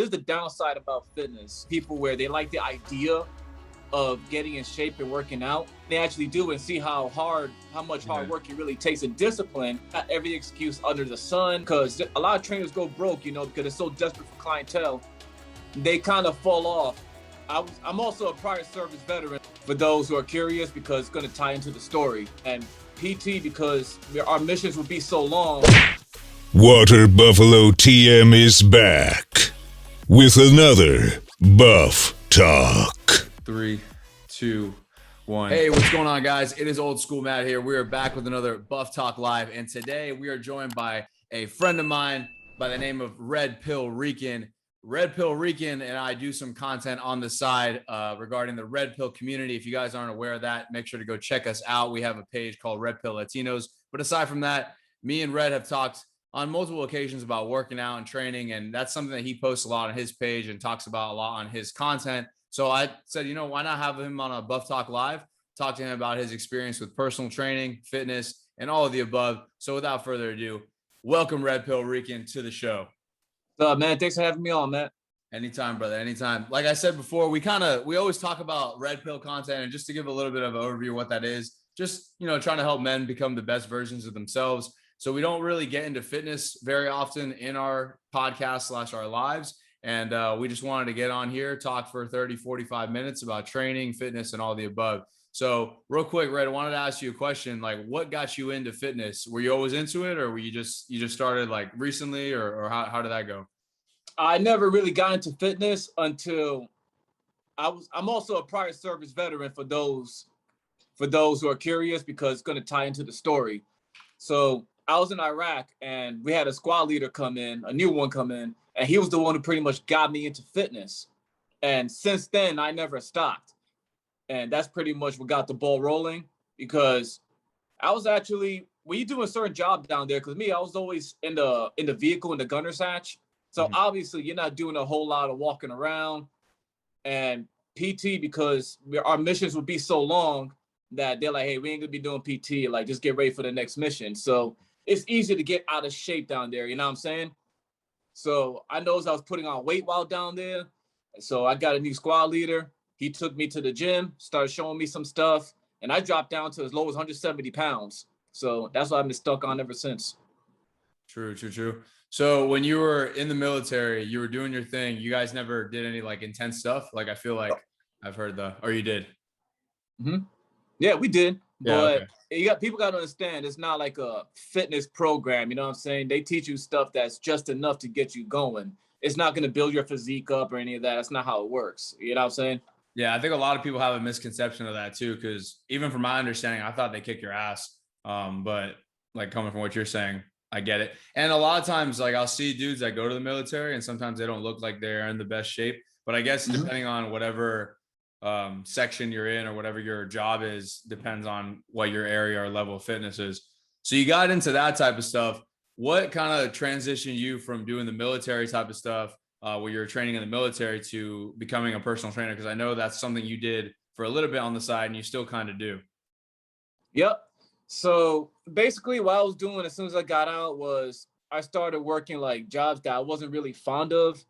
There's the downside about fitness. People where they like the idea of getting in shape and working out, they actually do and see how much hard work it really takes and discipline. Not every excuse under the sun, because a lot of trainers go broke, because they're so desperate for clientele. They kind of fall off. I'm also a prior service veteran for those who are curious, because it's going to tie into the story. And PT, because our missions would be so long. Water Buffalo TM is back with another Buff Talk. 3, 2, 1. Hey, what's going on, guys? It is Oldschoolmatt here. We are back with another Buff Talk Live, and today we are joined by a friend of mine by the name of RedPillRican. RedPillRican and I do some content on the side regarding the Red Pill community. If you guys aren't aware of that, make sure to go check us out. We have a page called Red Pill Latinos. But aside from that, me and Red have talked on multiple occasions about working out and training, and that's something that he posts a lot on his page and talks about a lot on his content. So I said, why not have him on a Buff Talk Live, talk to him about his experience with personal training, fitness, and all of the above. So without further ado, welcome RedPillRican to the show. What's up, man? Thanks for having me on, Matt. Anytime, brother. Anytime. Like I said before, we always talk about Red Pill content, and just to give a little bit of an overview of what that is, just, trying to help men become the best versions of themselves. So we don't really get into fitness very often in our podcast / our lives. And we just wanted to get on here, talk for 30, 45 minutes about training, fitness, and all the above. So real quick, Red, I wanted to ask you a question. Like, what got you into fitness? Were you always into it, or were you just started like recently, or how did that go? I never really got into fitness until I'm also a prior service veteran for those who are curious, because it's going to tie into the story. So I was in Iraq, and we had a squad leader come in, a new one come in, and he was the one who pretty much got me into fitness. And since then, I never stopped. And that's pretty much what got the ball rolling, because I was actually, when you do a certain job down there, because I was always in the vehicle, in the gunner's hatch. So obviously you're not doing a whole lot of walking around. And PT, because our missions would be so long that they're like, hey, we ain't gonna be doing PT, like just get ready for the next mission. So it's easy to get out of shape down there, you know what I'm saying? So I noticed I was putting on weight while down there. So I got a new squad leader. He took me to the gym, started showing me some stuff, and I dropped down to as low as 170 pounds. So that's what I've been stuck on ever since. True. So when you were in the military, you were doing your thing. You guys never did any like intense stuff? Like, I feel like I've heard or you did? Mm-hmm. Yeah, we did. Yeah, but okay. People got to understand, it's not like a fitness program. You know what I'm saying? They teach you stuff that's just enough to get you going. It's not going to build your physique up or any of that. That's not how it works. You know what I'm saying? Yeah, I think a lot of people have a misconception of that too, because even from my understanding, I thought they kick your ass. But like, coming from what you're saying, I get it. And a lot of times, like, I'll see dudes that go to the military, and sometimes they don't look like they're in the best shape. But I guess depending on whatever section you're in or whatever your job is, depends on what your area or level of fitness is. So you got into that type of stuff. What kind of transitioned you from doing the military type of stuff, where you're training in the military, to becoming a personal trainer? Because I know that's something you did for a little bit on the side, and you still kind of do. Yep. So basically what I was doing as soon as I got out was I started working like jobs that I wasn't really fond of.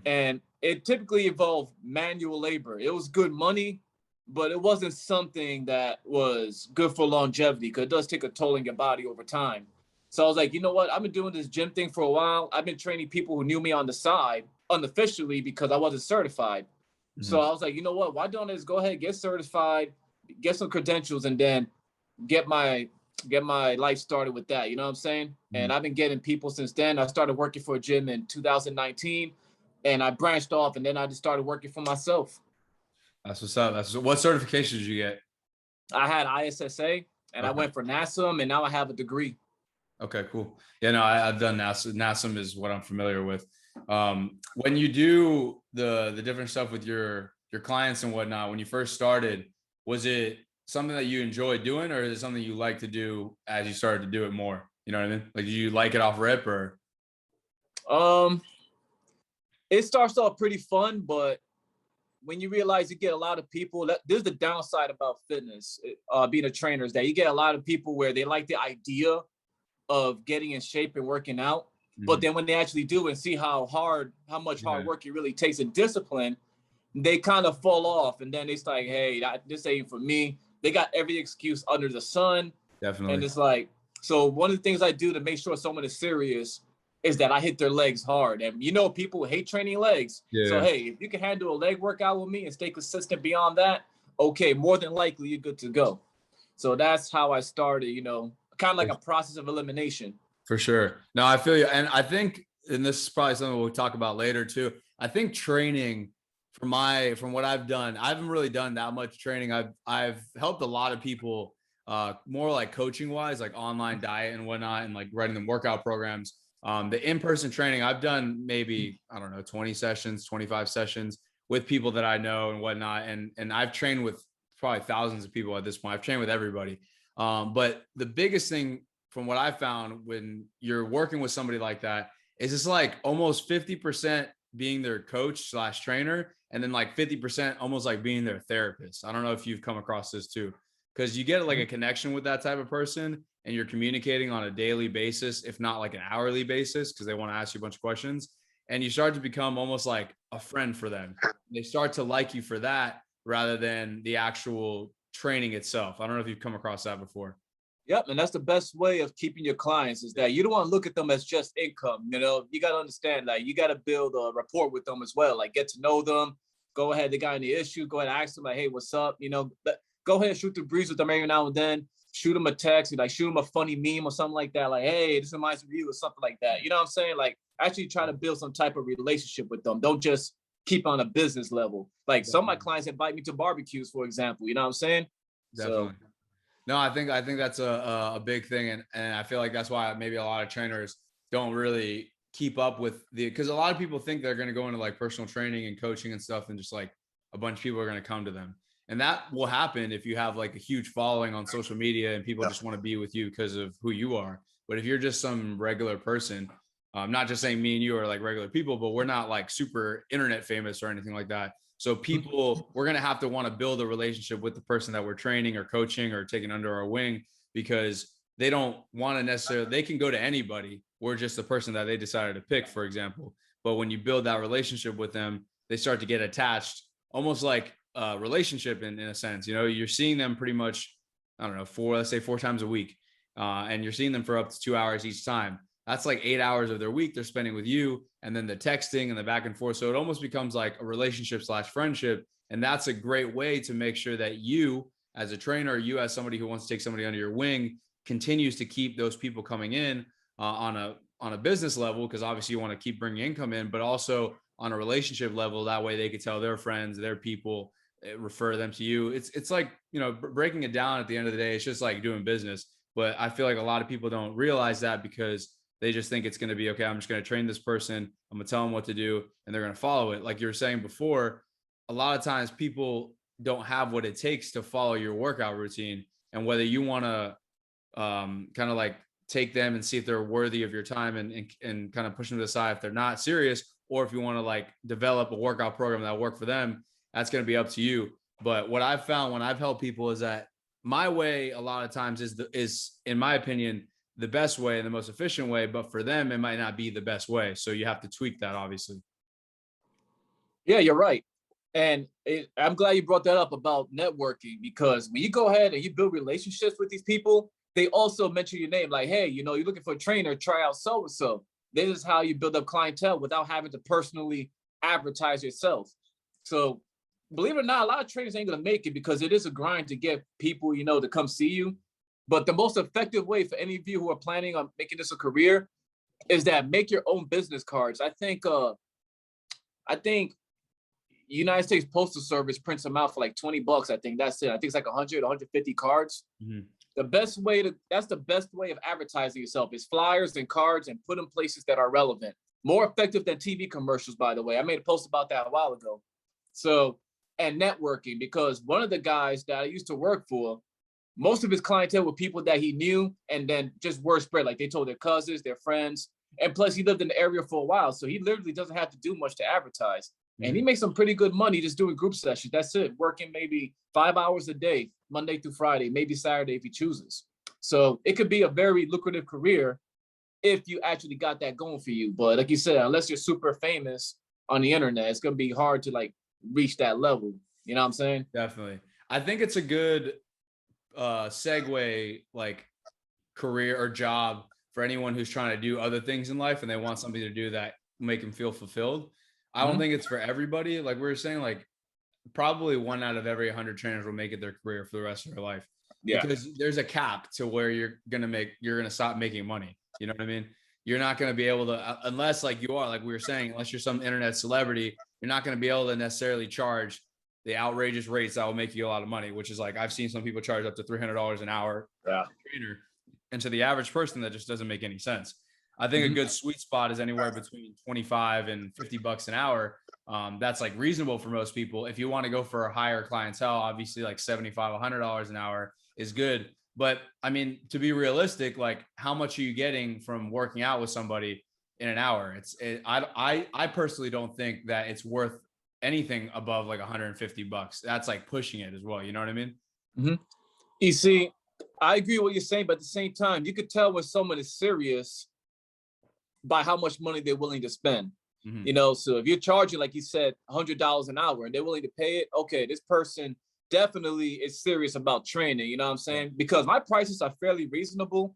And it typically involved manual labor. It was good money, but it wasn't something that was good for longevity, because it does take a toll on your body over time. So I was like, you know what? I've been doing this gym thing for a while. I've been training people who knew me on the side unofficially, because I wasn't certified. So I was like, you know what? Why don't I just go ahead, get certified, get some credentials, and then get my life started with that. You know what I'm saying? And I've been getting people since then. I started working for a gym in 2019, and I branched off, and then I just started working for myself. That's what's up. What certifications did you get? I had ISSA, and I went for NASM, and now I have a degree. Okay, cool. Yeah, no, I've done NASM. NASM is what I'm familiar with. When you do the different stuff with your clients and whatnot, when you first started, was it something that you enjoyed doing, or is it something you like to do as you started to do it more? You know what I mean? Like, do you like it off rip, or? It starts off pretty fun, but when you realize you get a lot of people, there's the downside about fitness, being a trainer, is that you get a lot of people where they like the idea of getting in shape and working out. But then when they actually do and see how much hard work it really takes and discipline, they kind of fall off. And then it's like, hey, this ain't for me. They got every excuse under the sun. Definitely. And it's like, so one of the things I do to make sure someone is serious is that I hit their legs hard. And people hate training legs. Yeah. So, hey, if you can handle a leg workout with me and stay consistent beyond that, okay, more than likely you're good to go. So that's how I started, kind of like a process of elimination. For sure. No, I feel you. And I think, and this is probably something we'll talk about later too, I think training from what I've done, I haven't really done that much training. I've helped a lot of people more like coaching wise, like online diet and whatnot, and like writing them workout programs. The in-person training, I've done maybe, 20 sessions, 25 sessions with people that I know and whatnot. And I've trained with probably thousands of people at this point. I've trained with everybody. But the biggest thing from what I found when you're working with somebody like that is it's like almost 50% being their coach / trainer, and then like 50% almost like being their therapist. I don't know if you've come across this too, because you get like a connection with that type of person and you're communicating on a daily basis, if not like an hourly basis, because they want to ask you a bunch of questions, and you start to become almost like a friend for them. They start to like you for that rather than the actual training itself. I don't know if you've come across that before. Yep, and that's the best way of keeping your clients is that you don't want to look at them as just income. You got to understand, like, you got to build a rapport with them as well. Like, get to know them. Go ahead, they got any issue, go ahead and ask them, like, hey, what's up? Go ahead and shoot the breeze with them every now and then. Shoot them a text, like shoot them a funny meme or something like that. Like, hey, this reminds me of you or something like that. You know what I'm saying? Like, actually try to build some type of relationship with them. Don't just keep on a business level. Like, some of my clients invite me to barbecues, for example. You know what I'm saying? Definitely. So, no, I think that's a big thing. And I feel like that's why maybe a lot of trainers don't really keep up with because a lot of people think they're going to go into like personal training and coaching and stuff, and just like a bunch of people are going to come to them. And that will happen if you have like a huge following on social media and people just want to be with you because of who you are. But if you're just some regular person, I'm not just saying me and you are like regular people, but we're not like super internet famous or anything like that. So we're going to have to want to build a relationship with the person that we're training or coaching or taking under our wing, because they don't want to necessarily, they can go to anybody. We're just the person that they decided to pick, for example. But when you build that relationship with them, they start to get attached, almost like a relationship in a sense. You're seeing them pretty much, let's say 4 times a week. And you're seeing them for up to 2 hours each time. That's like 8 hours of their week they're spending with you, and then the texting and the back and forth. So it almost becomes like a relationship / friendship. And that's a great way to make sure that you as a trainer, you as somebody who wants to take somebody under your wing, continues to keep those people coming in on a business level, because obviously you want to keep bringing income in, but also on a relationship level. That way they could tell their friends, their people, refer them to you. It's like, breaking it down at the end of the day, it's just like doing business. But I feel like a lot of people don't realize that, because they just think it's going to be, okay, I'm just going to train this person, I'm going to tell them what to do, and they're going to follow it. Like you were saying before, a lot of times people don't have what it takes to follow your workout routine. And whether you want to kind of like take them and see if they're worthy of your time and kind of push them to the side if they're not serious, or if you want to like develop a workout program that will work for them, that's going to be up to you. But what I've found when I've helped people is that my way a lot of times is in my opinion, the best way and the most efficient way, but for them, it might not be the best way. So you have to tweak that, obviously. Yeah, you're right. And I'm glad you brought that up about networking, because when you go ahead and you build relationships with these people, they also mention your name. Like, hey, you're looking for a trainer, try out so-and-so. This is how you build up clientele without having to personally advertise yourself. So believe it or not, a lot of trainers ain't going to make it, because it is a grind to get people, to come see you. But the most effective way for any of you who are planning on making this a career is that make your own business cards. I think United States Postal Service prints them out for like $20. I think that's it. I think it's like 100, 150 cards. Mm-hmm. That's the best way of advertising yourself is flyers and cards, and put them places that are relevant. More effective than TV commercials, by the way. I made a post about that a while ago. So, and networking, because one of the guys that I used to work for, most of his clientele were people that he knew, and then just word spread. Like, they told their cousins, their friends, and plus he lived in the area for a while. So he literally doesn't have to do much to advertise. And he makes some pretty good money just doing group sessions. That's it. Working maybe 5 hours a day, Monday through Friday, maybe Saturday if he chooses. So it could be a very lucrative career if you actually got that going for you. But like you said, unless you're super famous on the internet, it's gonna be hard to like reach that level. You know what I'm saying? Definitely. I think it's a good segue, like career or job for anyone who's trying to do other things in life and they want something to do that make them feel fulfilled. I don't think it's for everybody. Like we were saying, like probably 1 out of every 100 trainers will make it their career for the rest of their life. Yeah. Because there's a cap to where you're gonna stop making money. You know what I mean? You're not gonna be able to, unless like you are, like we were saying, unless you're some internet celebrity, you're not gonna be able to necessarily charge the outrageous rates that will make you a lot of money. Which is like I've seen some people charge up to $300 an hour trainer, and to the average person that just doesn't make any sense. I think a good sweet spot is anywhere between 25 and $50 an hour. That's like reasonable for most people. If you want to go for a higher clientele, obviously like $75, $100 an hour is good. But I mean, to be realistic, like how much are you getting from working out with somebody in an hour? I personally don't think that it's worth anything above like $150. That's like pushing it as well. You know what I mean? You see, I agree with what you're saying, but at the same time, you could tell when someone is serious by how much money they're willing to spend. You know, so if you're charging, like you said, $100 an hour and they're willing to pay it, okay, this person definitely is serious about training. You know what I'm saying? Because my prices are fairly reasonable,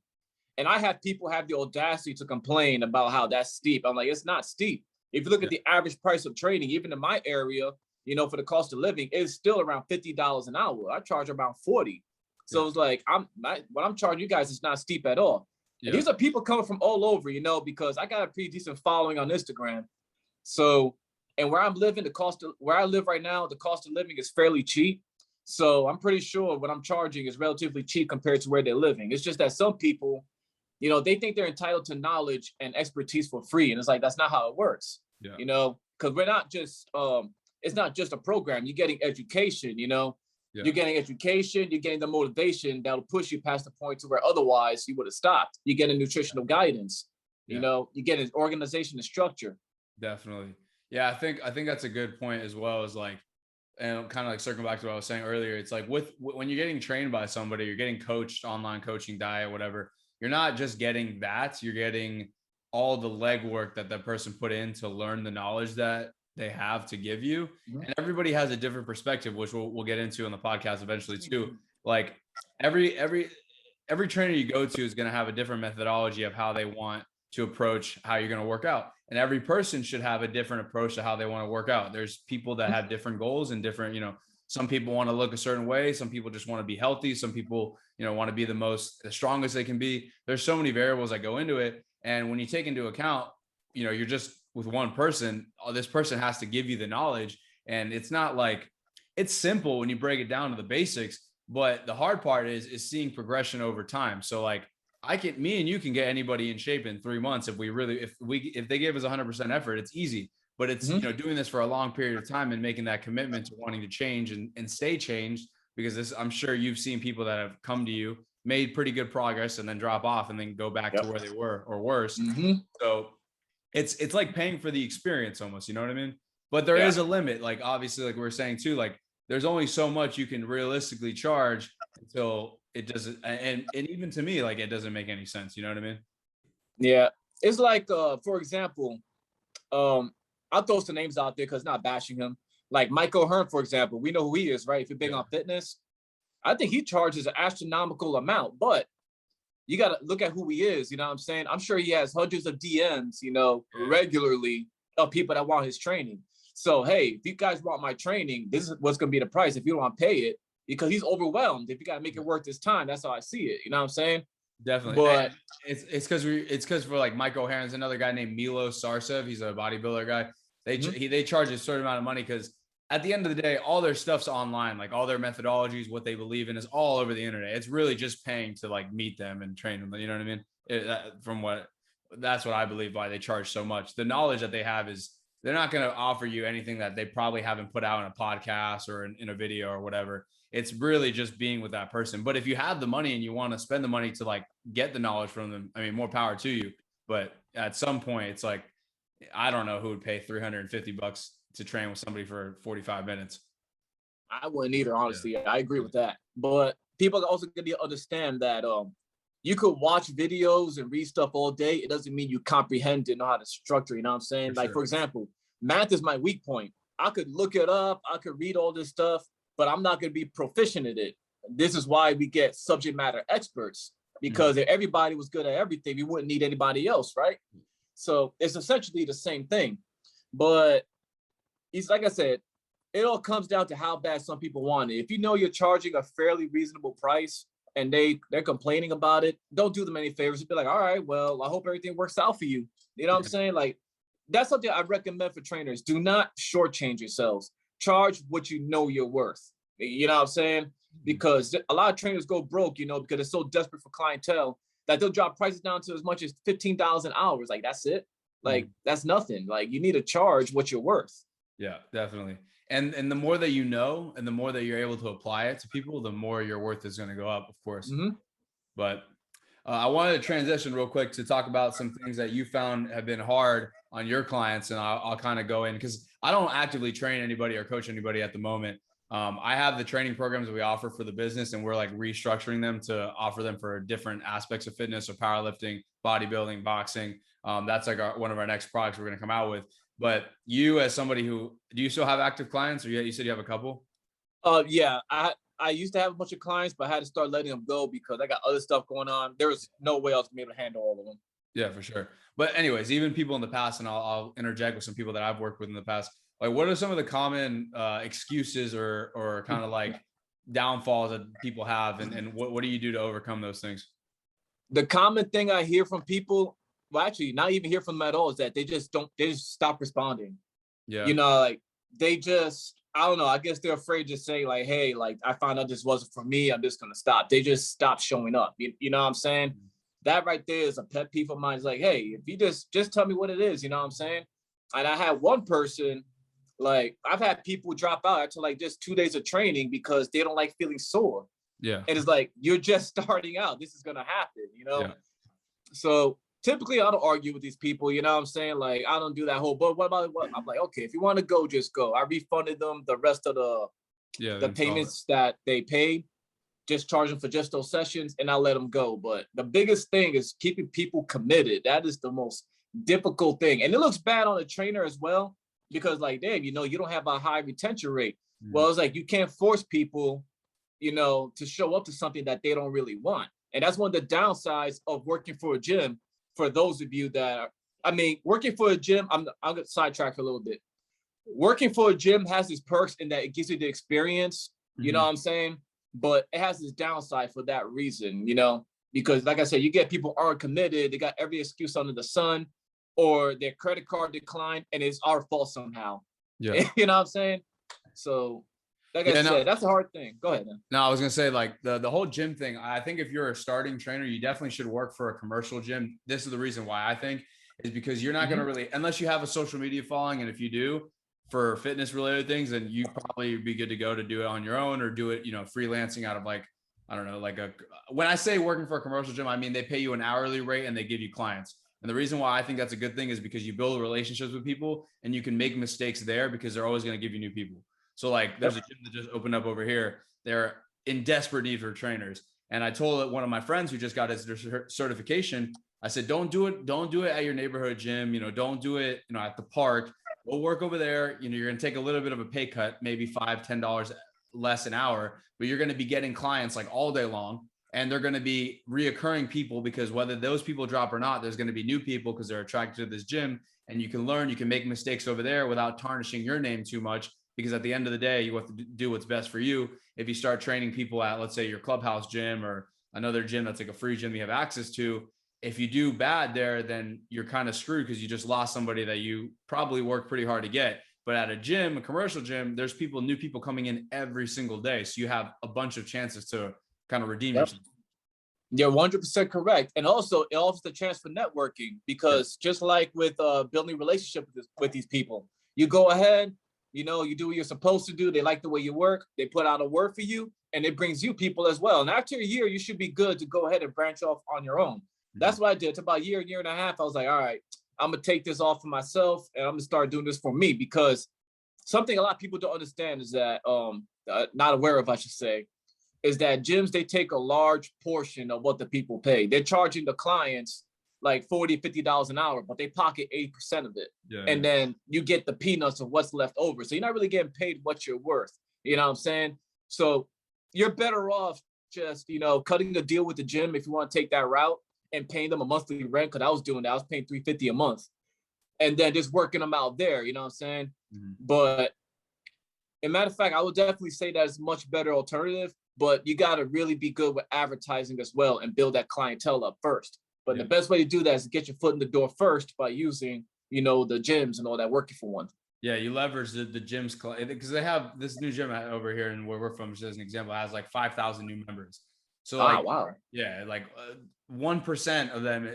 and I have people have the audacity to complain about how that's steep. I'm like, it's not steep. If you look at the average price of training, even in my area, you know, for the cost of living, it's still around $50 an hour. I charge around 40. So it's like what I'm charging you guys is not steep at all. And these are people coming from all over, you know, because I got a pretty decent following on Instagram. So, and where I'm living, where I live right now, the cost of living is fairly cheap. So I'm pretty sure what I'm charging is relatively cheap compared to where they're living. It's just that some people, you know, they think they're entitled to knowledge and expertise for free. And it's like, that's not how it works, you know, because we're not just, it's not just a program. You're getting education, you know, you're getting education, you're getting the motivation that'll push you past the point to where otherwise you would have stopped. You get a nutritional guidance, you know, you get an organization and structure. Definitely. Yeah. I think that's a good point as well, as like, and kind of like circling back to what I was saying earlier, it's like when you're getting trained by somebody, you're getting coached, online coaching, diet, whatever, you're not just getting that, you're getting all the legwork that person put in to learn the knowledge that they have to give you. And everybody has a different perspective, which we'll get into on the podcast eventually too. Like every trainer you go to is going to have a different methodology of how they want to approach how you're going to work out. And every person should have a different approach to how they want to work out. There's people that have different goals and different, you know, some people want to look a certain way. Some people just want to be healthy. Some people, you know, want to be the strongest they can be. There's so many variables that go into it. And when you take into account, you know, you're just with one person, this person has to give you the knowledge. And it's not like, it's simple when you break it down to the basics, but the hard part is seeing progression over time. So like, me and you can get anybody in shape in 3 months if they give us 100% effort. It's easy, but it's you know, doing this for a long period of time and making that commitment to wanting to change and stay changed, because I'm sure you've seen people that have come to you, made pretty good progress, and then drop off and then go back to where they were or worse. So it's like paying for the experience almost, you know what I mean? But there is a limit. Like obviously, like we were saying too, like there's only so much you can realistically charge until it doesn't, and even to me, like it doesn't make any sense. You know what I mean? Yeah. It's like, for example, I'll throw some names out there because not bashing him. Like Michael Hearn, for example, we know who he is, right? If you're big on fitness, I think he charges an astronomical amount, but you got to look at who he is. You know what I'm saying? I'm sure he has hundreds of DMs, you know, regularly of people that want his training. So, hey, if you guys want my training, this is what's going to be the price. If you don't want to pay it, because he's overwhelmed. If you got to make it worth his time, that's how I see it. You know what I'm saying? Definitely. But it's because for like Mike O'Haron's another guy named Milo Sarcev. He's a bodybuilder guy. They charge a certain amount of money because at the end of the day, all their stuff's online. Like all their methodologies, what they believe in is all over the internet. It's really just paying to like meet them and train them. You know what I mean? That's what I believe why they charge so much. The knowledge that they have is they're not going to offer you anything that they probably haven't put out in a podcast or in a video or whatever. It's really just being with that person. But if you have the money and you want to spend the money to like get the knowledge from them, I mean, more power to you. But at some point it's like, I don't know who would pay $350 to train with somebody for 45 minutes. I wouldn't either, honestly. I agree with that. But people also need to understand that you could watch videos and read stuff all day. It doesn't mean you comprehend and know how to structure. You know what I'm saying? For Like, sure. for example, math is my weak point. I could look it up. I could read all this stuff, but I'm not going to be proficient at it. This is why we get subject matter experts, because if everybody was good at everything, we wouldn't need anybody else, right? So it's essentially the same thing. But it's like I said, it all comes down to how bad some people want it. If you know you're charging a fairly reasonable price and they're complaining about it, don't do them any favors. Be like, all right, well, I hope everything works out for you. You know what I'm saying? Like, that's something I recommend for trainers. Do not shortchange yourselves. Charge what you know you're worth. You know what I'm saying? Because a lot of trainers go broke, you know, because they're so desperate for clientele that they'll drop prices down to as much as $15 an hour. Like, that's it. Like, that's nothing. Like, you need to charge what you're worth. Yeah, definitely. And the more that you know, and the more that you're able to apply it to people, the more your worth is going to go up, of course. But I wanted to transition real quick to talk about some things that you found have been hard on your clients. And I'll kind of go in because I don't actively train anybody or coach anybody at the moment. I have the training programs that we offer for the business, and we're like restructuring them to offer them for different aspects of fitness, so powerlifting, bodybuilding, boxing. That's like one of our next products we're going to come out with. But you, as somebody do you still have active clients, or you said you have a couple? Yeah, I used to have a bunch of clients, but I had to start letting them go because I got other stuff going on. There was no way I was gonna be able to handle all of them. Yeah, for sure. But anyways, even people in the past, and I'll interject with some people that I've worked with in the past. Like, what are some of the common excuses or kind of like downfalls that people have, and what do you do to overcome those things? The common thing I hear from people, well, actually, not even hear from them at all, is that they just stop responding. Yeah. You know, like they just, I don't know, I guess they're afraid to say like, hey, like I found out this wasn't for me, I'm just gonna stop. They just stop showing up. You know what I'm saying? That right there is a pet peeve of mine. It's like, hey, if you just tell me what it is, you know what I'm saying? And I had one person, like I've had people drop out after like just 2 days of training because they don't like feeling sore. Yeah. And it's like, you're just starting out. This is gonna happen, you know? Yeah. So typically I don't argue with these people, you know what I'm saying? Like, I don't do that whole, but what about what? I'm like, okay, if you want to go, just go. I refunded them the rest of the payments that they paid, just charge them for just those sessions, and I let them go. But the biggest thing is keeping people committed. That is the most difficult thing. And it looks bad on the trainer as well, because like, damn, you know, you don't have a high retention rate. Well, it's like, you can't force people, you know, to show up to something that they don't really want. And that's one of the downsides of working for a gym. For those of you that are, I mean, working for a gym, I'm going to sidetrack a little bit. Working for a gym has its perks in that it gives you the experience, you know what I'm saying? But it has its downside for that reason, you know, because like I said, you get people aren't committed. They got every excuse under the sun, or their credit card declined, and it's our fault somehow. Yeah. You know what I'm saying? So like I said, that's a hard thing. Go ahead, man. No, I was going to say, like, the whole gym thing, I think if you're a starting trainer, you definitely should work for a commercial gym. This is the reason why I think is because you're not going to really, unless you have a social media following. And if you do for fitness related things, then you probably be good to go to do it on your own, or do it, you know, freelancing out of like, I don't know, like when I say working for a commercial gym, I mean, they pay you an hourly rate and they give you clients. And the reason why I think that's a good thing is because you build relationships with people and you can make mistakes there because they're always going to give you new people. So like there's a gym that just opened up over here. They're in desperate need for trainers. And I told one of my friends who just got his certification, I said, don't do it. Don't do it at your neighborhood gym. You know, don't do it, you know, at the park. Go work over there. You know, you're going to take a little bit of a pay cut, maybe $5, $10 less an hour, but you're going to be getting clients like all day long. And they're going to be reoccurring people, because whether those people drop or not, there's going to be new people because they're attracted to this gym. And you can learn, you can make mistakes over there without tarnishing your name too much. Because at the end of the day, you have to do what's best for you. If you start training people at, let's say, your clubhouse gym or another gym that's like a free gym you have access to, if you do bad there, then you're kind of screwed because you just lost somebody that you probably worked pretty hard to get. But at a gym, a commercial gym, there's new people coming in every single day. So you have a bunch of chances to kind of redeem yourself. You're 100% correct. And also it offers the chance for networking, because just like with building relationships with these people, you go ahead, you know, you do what you're supposed to do. They like the way you work. They put out a word for you, and it brings you people as well. And after a year, you should be good to go ahead and branch off on your own. That's what I did. It's about a year and a half. I was like, all right, I'm going to take this off for myself, and I'm going to start doing this for me, because something a lot of people don't understand is that, not aware of, I should say, is that gyms, they take a large portion of what the people pay. They're charging the clients like $40, $50 an hour, but they pocket 80% of it. And then you get the peanuts of what's left over. So you're not really getting paid what you're worth. You know what I'm saying? So you're better off just, cutting a deal with the gym if you want to take that route and paying them a monthly rent. Cause I was doing that. I was paying $350 a month and then just working them out there. You know what I'm saying? But as a matter of fact, I would definitely say that it's a much better alternative, but you got to really be good with advertising as well and build that clientele up first. But the best way to do that is to get your foot in the door first by using, the gyms and all that working for one. Yeah, you leverage the gyms because they have this new gym over here and where we're from, just as an example, has like 5,000 new members. So wow. Yeah, like 1% of them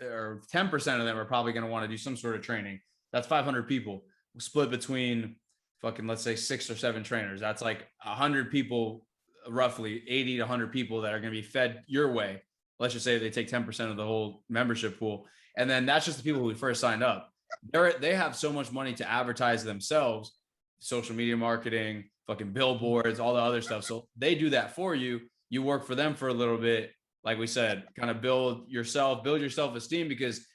or 10% of them are probably going to want to do some sort of training. That's 500 people split between fucking, let's say 6 or 7 trainers. That's like 100 people, roughly 80 to 100 people that are going to be fed your way. Let's just say they take 10% of the whole membership pool. And then that's just the people who first signed up. They have so much money to advertise themselves, social media marketing, fucking billboards, all the other stuff. So they do that for you. You work for them for a little bit. Like we said, kind of build your self-esteem, because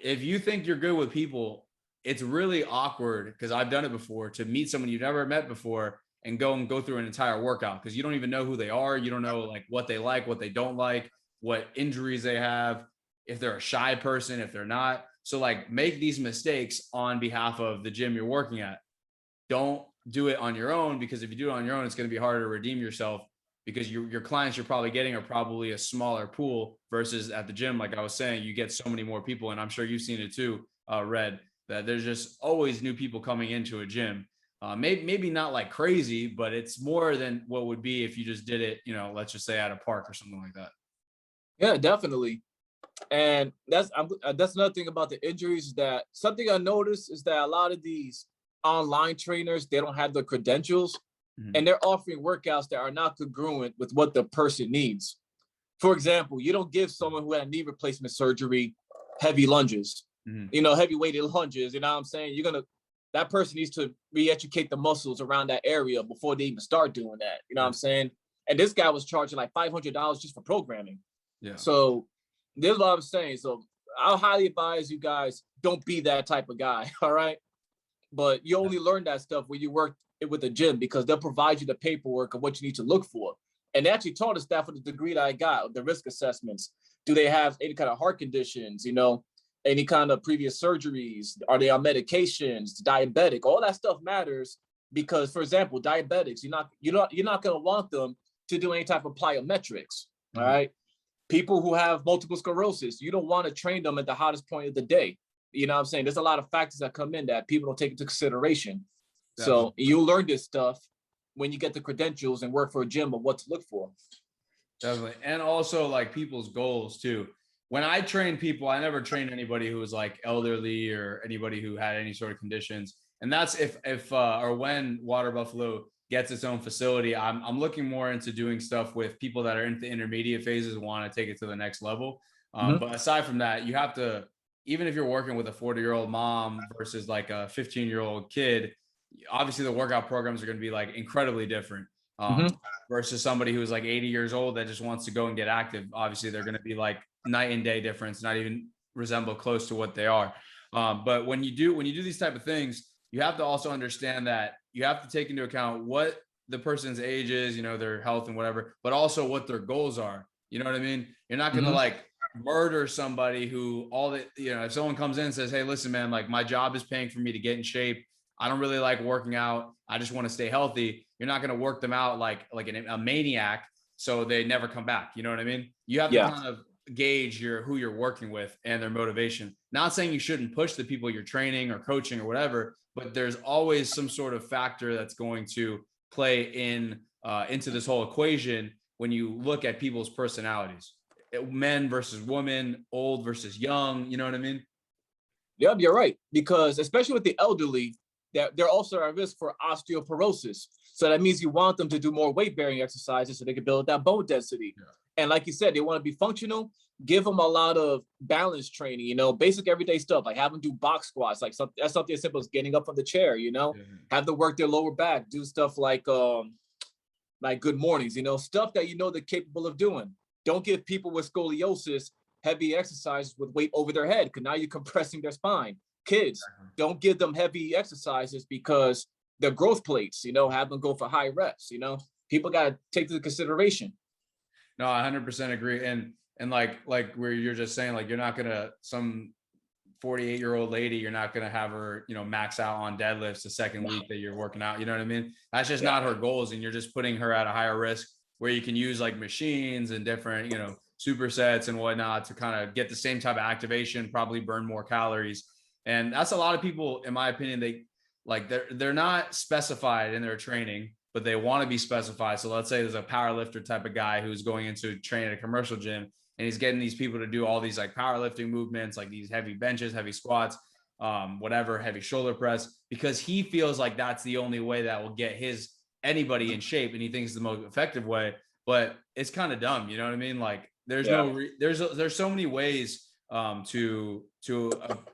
if you think you're good with people, it's really awkward, because I've done it before, to meet someone you've never met before and go through an entire workout, because you don't even know who they are. You don't know like what they don't like, what injuries they have, if they're a shy person, if they're not. So like, make these mistakes on behalf of the gym you're working at. Don't do it on your own, because if you do it on your own, it's going to be harder to redeem yourself, because your clients you're probably getting are probably a smaller pool versus at the gym. Like I was saying, you get so many more people, and I'm sure you've seen it too, Red, that there's just always new people coming into a gym. Maybe not like crazy, but it's more than what would be if you just did it, let's just say at a park or something like that. Yeah, definitely. And that's another thing about the injuries, that something I noticed is that a lot of these online trainers, they don't have the credentials, and they're offering workouts that are not congruent with what the person needs. For example, you don't give someone who had knee replacement surgery heavy lunges, heavy weighted lunges. You know what I'm saying? That person needs to re-educate the muscles around that area before they even start doing that. You know what I'm saying? And this guy was charging like $500 just for programming. Yeah. So this is what I'm saying. So I'll highly advise you guys, don't be that type of guy. All right. But you only learn that stuff when you work with a gym, because they'll provide you the paperwork of what you need to look for. And they actually taught us that for the degree that I got, the risk assessments. Do they have any kind of heart conditions, any kind of previous surgeries? Are they on medications, diabetic? All that stuff matters, because, for example, diabetics, you're not going to want them to do any type of plyometrics. All right. People who have multiple sclerosis, you don't want to train them at the hottest point of the day. You know what I'm saying? There's a lot of factors that come in that people don't take into consideration. Definitely. So you'll learn this stuff when you get the credentials and work for a gym of what to look for. Definitely. And also like people's goals too. When I train people, I never trained anybody who was like elderly or anybody who had any sort of conditions. And that's if or when Water Buffalo gets its own facility, I'm looking more into doing stuff with people that are in the intermediate phases and want to take it to the next level. But aside from that, you have to, even if you're working with a 40-year-old mom versus like a 15-year-old kid, obviously the workout programs are going to be like incredibly different versus somebody who's like 80 years old that just wants to go and get active. Obviously they're going to be like night and day difference, not even resemble close to what they are. But when you do these type of things, you have to also understand that you have to take into account what the person's age is, their health and whatever, but also what their goals are. You know what I mean? You're not going to like murder somebody who if someone comes in and says, hey, listen, man, like my job is paying for me to get in shape. I don't really like working out. I just want to stay healthy. You're not going to work them out like a maniac, so they never come back. You know what I mean? You have to kind of gauge who you're working with and their motivation. Not saying you shouldn't push the people you're training or coaching or whatever, but there's always some sort of factor that's going to play into this whole equation when you look at people's personalities. Men versus women, old versus young, you know what I mean? Yeah, you're right. Because especially with the elderly, they're also at risk for osteoporosis. So that means you want them to do more weight-bearing exercises so they can build that bone density. Yeah. And like you said, they want to be functional. Give them a lot of balance training, basic everyday stuff, like have them do box squats, like that's something as simple as getting up from the chair, Have them work their lower back, do stuff like like good mornings, stuff that they're capable of doing. Don't give people with scoliosis heavy exercises with weight over their head, because now you're compressing their spine. Kids, don't give them heavy exercises because they're growth plates, have them go for high reps, people got to take into consideration. No, I 100% agree. And like where you're just saying, like, you're not going to, some 48-year-old lady, you're not going to have her, max out on deadlifts the second week that you're working out. You know what I mean? That's just not her goals. And you're just putting her at a higher risk, where you can use like machines and different, supersets and whatnot to kind of get the same type of activation, probably burn more calories. And that's a lot of people, in my opinion, they're not specified in their training, but they want to be specified. So let's say there's a power lifter type of guy who's going into training at a commercial gym, and he's getting these people to do all these like powerlifting movements, like these heavy benches, heavy squats, whatever, heavy shoulder press, because he feels like that's the only way that will get anybody in shape, and he thinks it's the most effective way. But it's kind of dumb, you know what I mean? Like there's so many ways to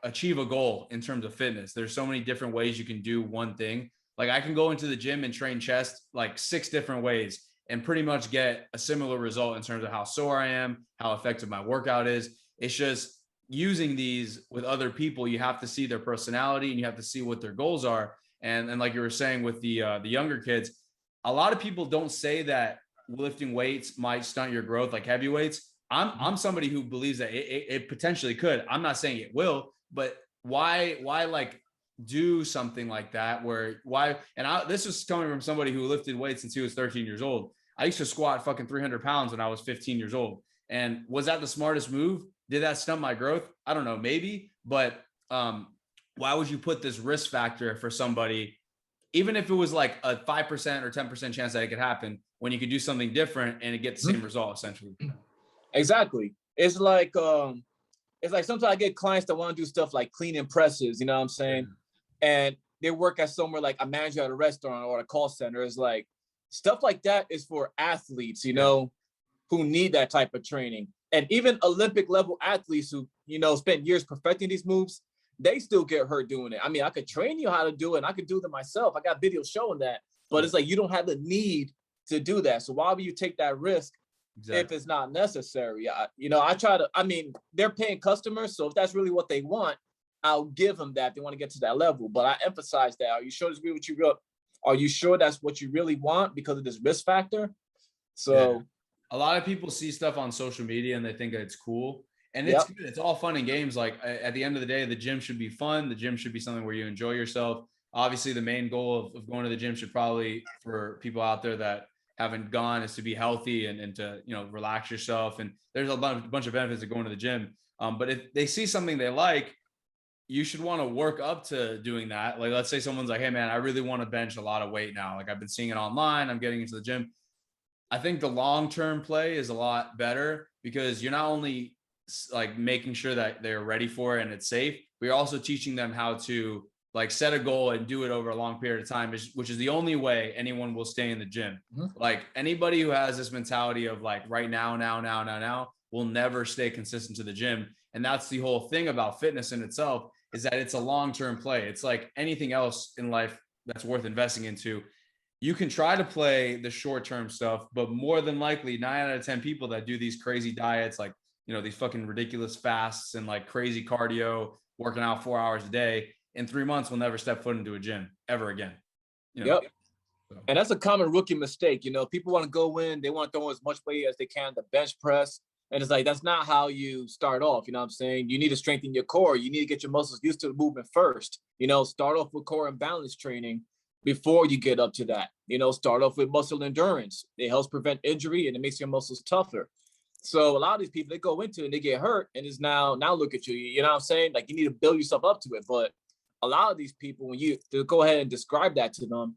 achieve a goal in terms of fitness. There's so many different ways you can do one thing. Like I can go into the gym and train chest like 6 different ways and pretty much get a similar result in terms of how sore I am, how effective my workout is. It's just using these with other people. You have to see their personality and you have to see what their goals are. And like you were saying with the younger kids, a lot of people don't say that lifting weights might stunt your growth, like heavy weights. I'm somebody who believes that it potentially could. I'm not saying it will, but why like do something like that this was coming from somebody who lifted weights since he was 13 years old. I used to squat fucking 300 pounds when I was 15 years old. And was that the smartest move? Did that stunt my growth? I don't know, maybe, but why would you put this risk factor for somebody, even if it was like a 5% or 10% chance that it could happen, when you could do something different and it gets the same result essentially? Exactly. It's like sometimes I get clients that want to do stuff like cleaning presses, you know what I'm saying? Yeah. And they work at somewhere like a manager at a restaurant or a call center. It's like stuff like that is for athletes, who need that type of training. And even Olympic level athletes who, spend years perfecting these moves, they still get hurt doing it. I mean, I could train you how to do it and I could do them myself. I got videos showing that, but it's like, you don't have the need to do that. So why would you take that risk if it's not necessary? They're paying customers. So if that's really what they want, I'll give them that. They want to get to that level, but I emphasize that. Are you sure that's what you really want because of this risk factor? So a lot of people see stuff on social media and they think that it's cool. And it's good. It's all fun and games. Like at the end of the day, the gym should be fun. The gym should be something where you enjoy yourself. Obviously, the main goal of going to the gym should probably, for people out there that haven't gone, is to be healthy and to, relax yourself. And there's a bunch of benefits of going to the gym. But if they see something they like, you should want to work up to doing that. Like, let's say someone's like, hey man, I really want to bench a lot of weight now. Like I've been seeing it online. I'm getting into the gym. I think the long-term play is a lot better because you're not only like making sure that they're ready for it and it's safe, but you're also teaching them how to like set a goal and do it over a long period of time, which is the only way anyone will stay in the gym. Mm-hmm. Like anybody who has this mentality of like right now will never stay consistent to the gym. And that's the whole thing about fitness in itself, is that it's a long-term play. It's like anything else in life that's worth investing into. You can try to play the short-term stuff, but more than likely 9 out of 10 people that do these crazy diets, like, these fucking ridiculous fasts and like crazy cardio, working out 4 hours a day, in 3 months will never step foot into a gym ever again. Yep. So. And that's a common rookie mistake. People want to go in, they want to throw as much weight as they can, the bench press. And it's like, that's not how you start off. You know what I'm saying? You need to strengthen your core. You need to get your muscles used to the movement first. Start off with core and balance training before you get up to that. Start off with muscle endurance. It helps prevent injury and it makes your muscles tougher. So a lot of these people, they go into it and they get hurt, and it's now look at you. You know what I'm saying? Like, you need to build yourself up to it. But a lot of these people, when you to go ahead and describe that to them,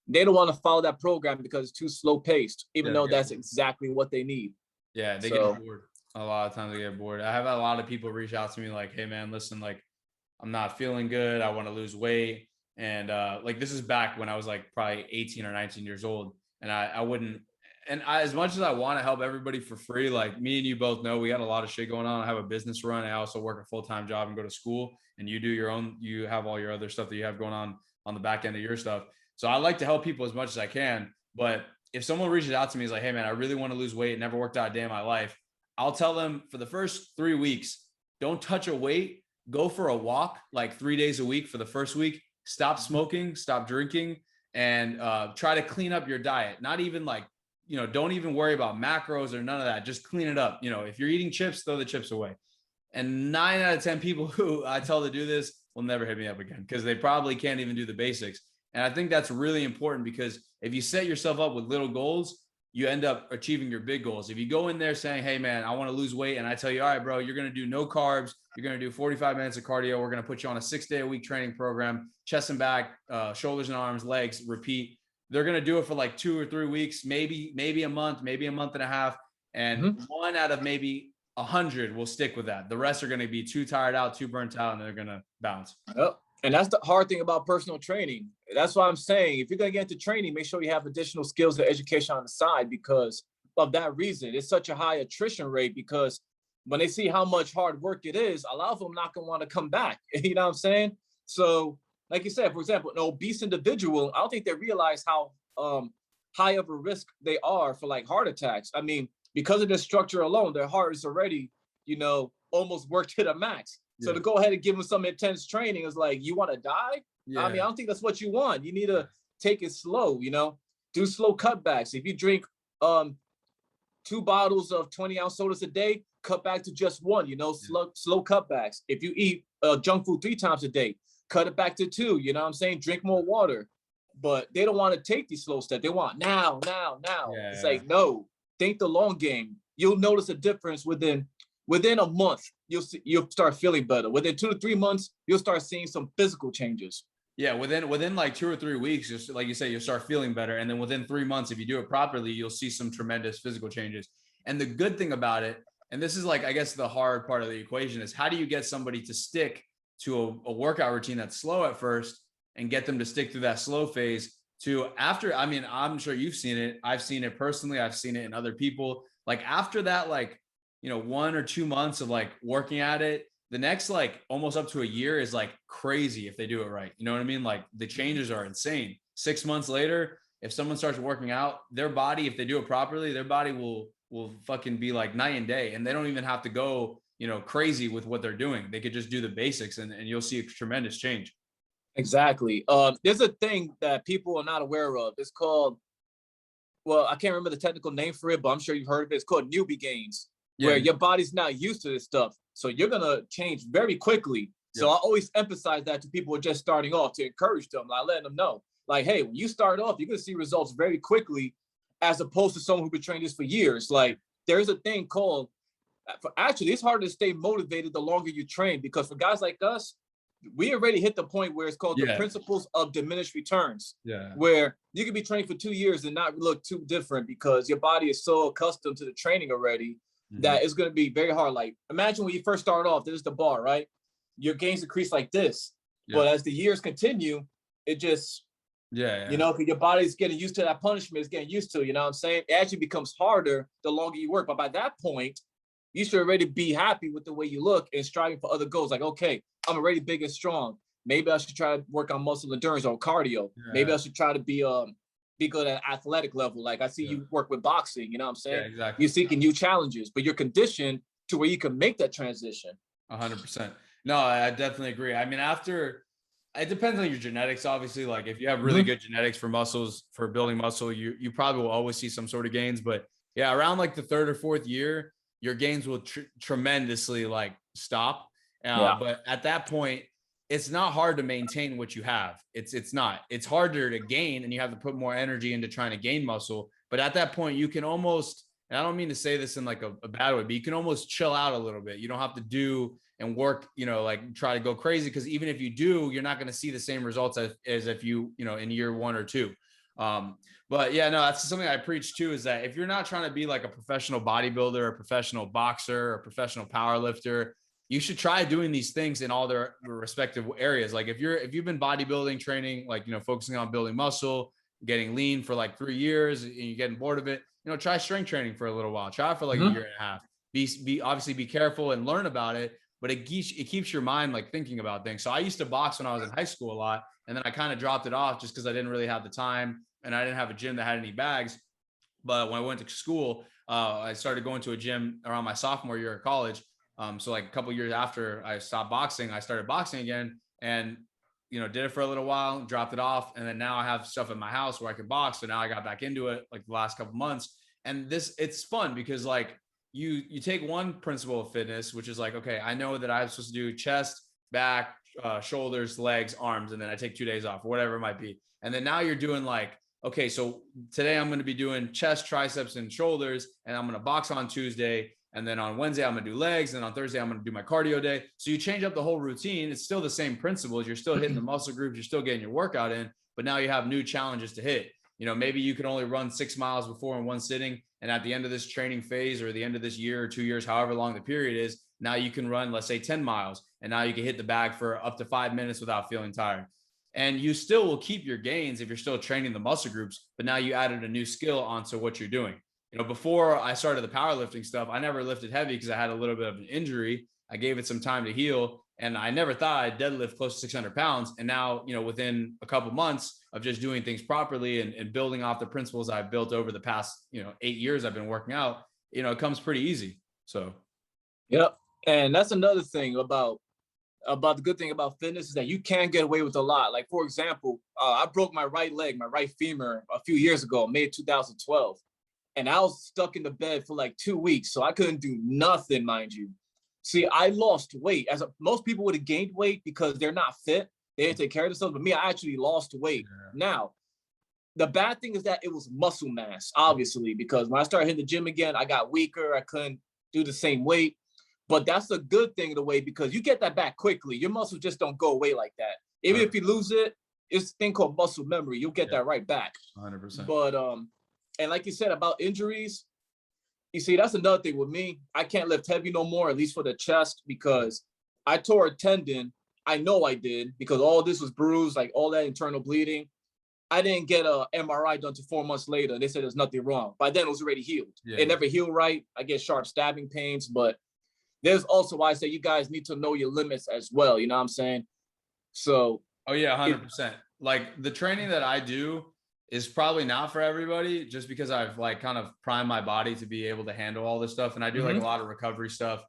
they don't want to follow that program because it's too slow paced, even though that's exactly what they need. Yeah, they get bored. A lot of times they get bored. I have a lot of people reach out to me like, hey man, listen, like I'm not feeling good. I want to lose weight. And like, this is back when I was like probably 18 or 19 years old. And I wouldn't, and as much as I want to help everybody for free, like me and you both know, we got a lot of shit going on. I have a business run. I also work a full-time job and go to school, and you have all your other stuff that you have going on the back end of your stuff. So I like to help people as much as I can, but if someone reaches out to me, is like, hey man, I really want to lose weight, never worked out a day in my life, I'll tell them for the first 3 weeks, don't touch a weight, go for a walk like 3 days a week for the first week, stop smoking, stop drinking, and try to clean up your diet. Not even like, don't even worry about macros or none of that. Just clean it up. If you're eating chips, throw the chips away. And 9 out of 10 people who I tell to do this will never hit me up again because they probably can't even do the basics. And I think that's really important because if you set yourself up with little goals, you end up achieving your big goals. If you go in there saying, hey man, I want to lose weight. And I tell you, all right, bro, you're going to do no carbs. You're going to do 45 minutes of cardio. We're going to put you on a 6-day-a-week training program, chest and back, shoulders and arms, legs, repeat. They're going to do it for like 2 or 3 weeks, maybe a month, maybe a month and a half. And 1 out of maybe 100 will stick with that. The rest are going to be too tired out, too burnt out, and they're going to bounce. Yep. And that's the hard thing about personal training. That's why I'm saying, if you're going to get into training, make sure you have additional skills and education on the side because of that reason. It's such a high attrition rate because when they see how much hard work it is, a lot of them not going to want to come back. You know what I'm saying? So like you said, for example, an obese individual, I don't think they realize how high of a risk they are for like heart attacks. I mean, because of the structure alone, their heart is already, almost worked to the max. So to go ahead and give them some intense training is like, you want to die? Yeah. I mean, I don't think that's what you want. You need to take it slow, do slow cutbacks. If you drink 2 bottles of 20-ounce sodas a day, cut back to just 1, slow cutbacks. If you eat junk food 3 times a day, cut it back to 2, you know what I'm saying? Drink more water. But they don't want to take these slow steps. They want now. Yeah, it's like, no, think the long game. You'll notice a difference within a month. You'll start feeling better. Within 2 to 3 months, you'll start seeing some physical changes. Yeah, within like 2 or 3 weeks, just like you say, you'll start feeling better. And then within 3 months, if you do it properly, you'll see some tremendous physical changes. And the good thing about it, and this is like, I guess the hard part of the equation is how do you get somebody to stick to a workout routine that's slow at first and get them to stick through that slow phase to after, I mean, I'm sure you've seen it. I've seen it personally. I've seen it in other people. Like after that, like, 1 or 2 months of like working at it, the next like almost up to a year is like crazy if they do it right. You know what I mean? Like the changes are insane. 6 months later, if someone starts working out, their body, if they do it properly, their body will fucking be like night and day. And they don't even have to go, crazy with what they're doing. They could just do the basics and you'll see a tremendous change. Exactly. There's a thing that people are not aware of. It's called, well, I can't remember the technical name for it, but I'm sure you've heard of it. It's called Newbie Gains, where your body's not used to this stuff. So you're going to change very quickly. So I always emphasize that to people who are just starting off to encourage them, like letting them know, like, hey, when you start off, you're going to see results very quickly as opposed to someone who's been training this for years. Like there's a thing called, actually, it's harder to stay motivated the longer you train because for guys like us, we already hit the point where it's called the principles of diminished returns, where you can be training for 2 years and not look too different because your body is so accustomed to the training already that it's going to be very hard. Like imagine when you first start off, this is the bar, right? Your gains increase like this, but as the years continue, it just, your body's getting used to that punishment, it's getting used to, you know what I'm saying? It actually becomes harder the longer you work. But by that point, you should already be happy with the way you look and striving for other goals. Like, okay, I'm already big and strong. Maybe I should try to work on muscle endurance or cardio. Maybe I should try to be good at athletic level. Like I see you work with boxing, you know what I'm saying? Exactly. You're seeking new challenges, but you're conditioned to where you can make that transition. 100%. No, I definitely agree. I mean, it depends on your genetics, obviously. Like if you have really good genetics for muscles, for building muscle, you probably will always see some sort of gains. But yeah, around like the 3rd or 4th year, your gains will tremendously like stop. But at that point, it's not hard to maintain what you have. It's not. It's harder to gain and you have to put more energy into trying to gain muscle. But at that point, you can almost, and I don't mean to say this in like a bad way, but you can almost chill out a little bit. You don't have to do and work, like try to go crazy. Because even if you do, you're not going to see the same results as if you, in year 1 or 2. But yeah, no, that's something I preach too, is that if you're not trying to be like a professional bodybuilder, a professional boxer, or a professional power lifter, you should try doing these things in all their respective areas. Like if you've been bodybuilding training, like, focusing on building muscle, getting lean for like 3 years and you're getting bored of it, try strength training for a little while, try for like a year and a half, obviously be careful and learn about it, but it keeps your mind like thinking about things. So I used to box when I was in high school a lot. And then I kind of dropped it off just because I didn't really have the time and I didn't have a gym that had any bags. But when I went to school, I started going to a gym around my sophomore year of college. So like a couple years after I stopped boxing, I started boxing again, and did it for a little while, dropped it off, and then now I have stuff in my house where I can box. So now I got back into it like the last couple months, and it's fun because like you take one principle of fitness, which is like, okay, I know that I'm supposed to do chest, back, shoulders, legs, arms, and then I take 2 days off or whatever it might be. And then now you're doing like, okay, so today I'm going to be doing chest, triceps, and shoulders, and I'm going to box on Tuesday. And then on Wednesday, I'm going to do legs. And on Thursday, I'm going to do my cardio day. So you change up the whole routine. It's still the same principles. You're still hitting the muscle groups. You're still getting your workout in, but now you have new challenges to hit. Maybe you can only run 6 miles before in one sitting. And at the end of this training phase or the end of this year or 2 years, however long the period is, now you can run, let's say 10 miles. And now you can hit the bag for up to 5 minutes without feeling tired. And you still will keep your gains if you're still training the muscle groups, but now you added a new skill onto what you're doing. Before I started the powerlifting stuff, I never lifted heavy because I had a little bit of an injury. I gave it some time to heal, and I never thought I'd deadlift close to 600 pounds. And now, within a couple months of just doing things properly and building off the principles I've built over the past, 8 years I've been working out, it comes pretty easy. So, yep. And that's another thing about the good thing about fitness is that you can get away with a lot. Like, for example, I broke my right leg, my right femur a few years ago, May 2012. And I was stuck in the bed for like 2 weeks. So I couldn't do nothing, mind you. See, I lost weight. Most people would have gained weight because they're not fit. They didn't take care of themselves. But me, I actually lost weight. Yeah. Now, the bad thing is that it was muscle mass, obviously, because when I started hitting the gym again, I got weaker. I couldn't do the same weight. But that's a good thing in a way because you get that back quickly. Your muscles just don't go away like that. Even if you lose it, it's a thing called muscle memory. You'll get that right back. 100%. But and like you said about injuries, you see, that's another thing with me. I can't lift heavy no more, at least for the chest, because I tore a tendon. I know I did because all this was bruised, like all that internal bleeding. I didn't get a MRI done to 4 months later. They said there's nothing wrong. By then, it was already healed. Yeah. It never healed right. I get sharp stabbing pains, but there's also why I say you guys need to know your limits as well. You know what I'm saying? So. Oh, yeah, 100%. Like the training that I do is probably not for everybody just because I've like kind of primed my body to be able to handle all this stuff. And I do like a lot of recovery stuff.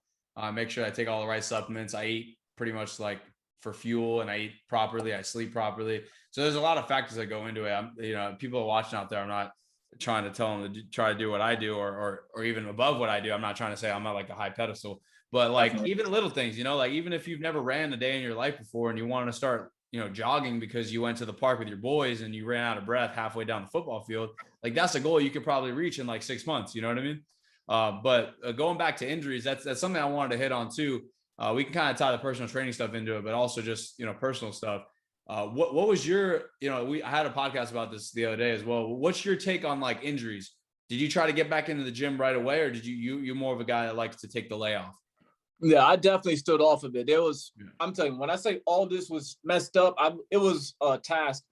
Make sure I take all the right supplements. I eat pretty much like for fuel and I eat properly. I sleep properly. So there's a lot of factors that go into it. People are watching out there. I'm not trying to tell them to try to do what I do or even above what I do. I'm not trying to say I'm not like a high pedestal, but like even little things, like even if you've never ran a day in your life before and you want to start jogging because you went to the park with your boys and you ran out of breath halfway down the football field, like that's a goal you could probably reach in like 6 months. You know what I mean? But going back to injuries, that's something I wanted to hit on too. We can kind of tie the personal training stuff into it, but also just, personal stuff. What was your, I had a podcast about this the other day as well. What's your take on like injuries? Did you try to get back into the gym right away, or did you're more of a guy that likes to take the layoff? Yeah, I definitely stood off of it. I'm telling you, when I say all this was messed up, it was a task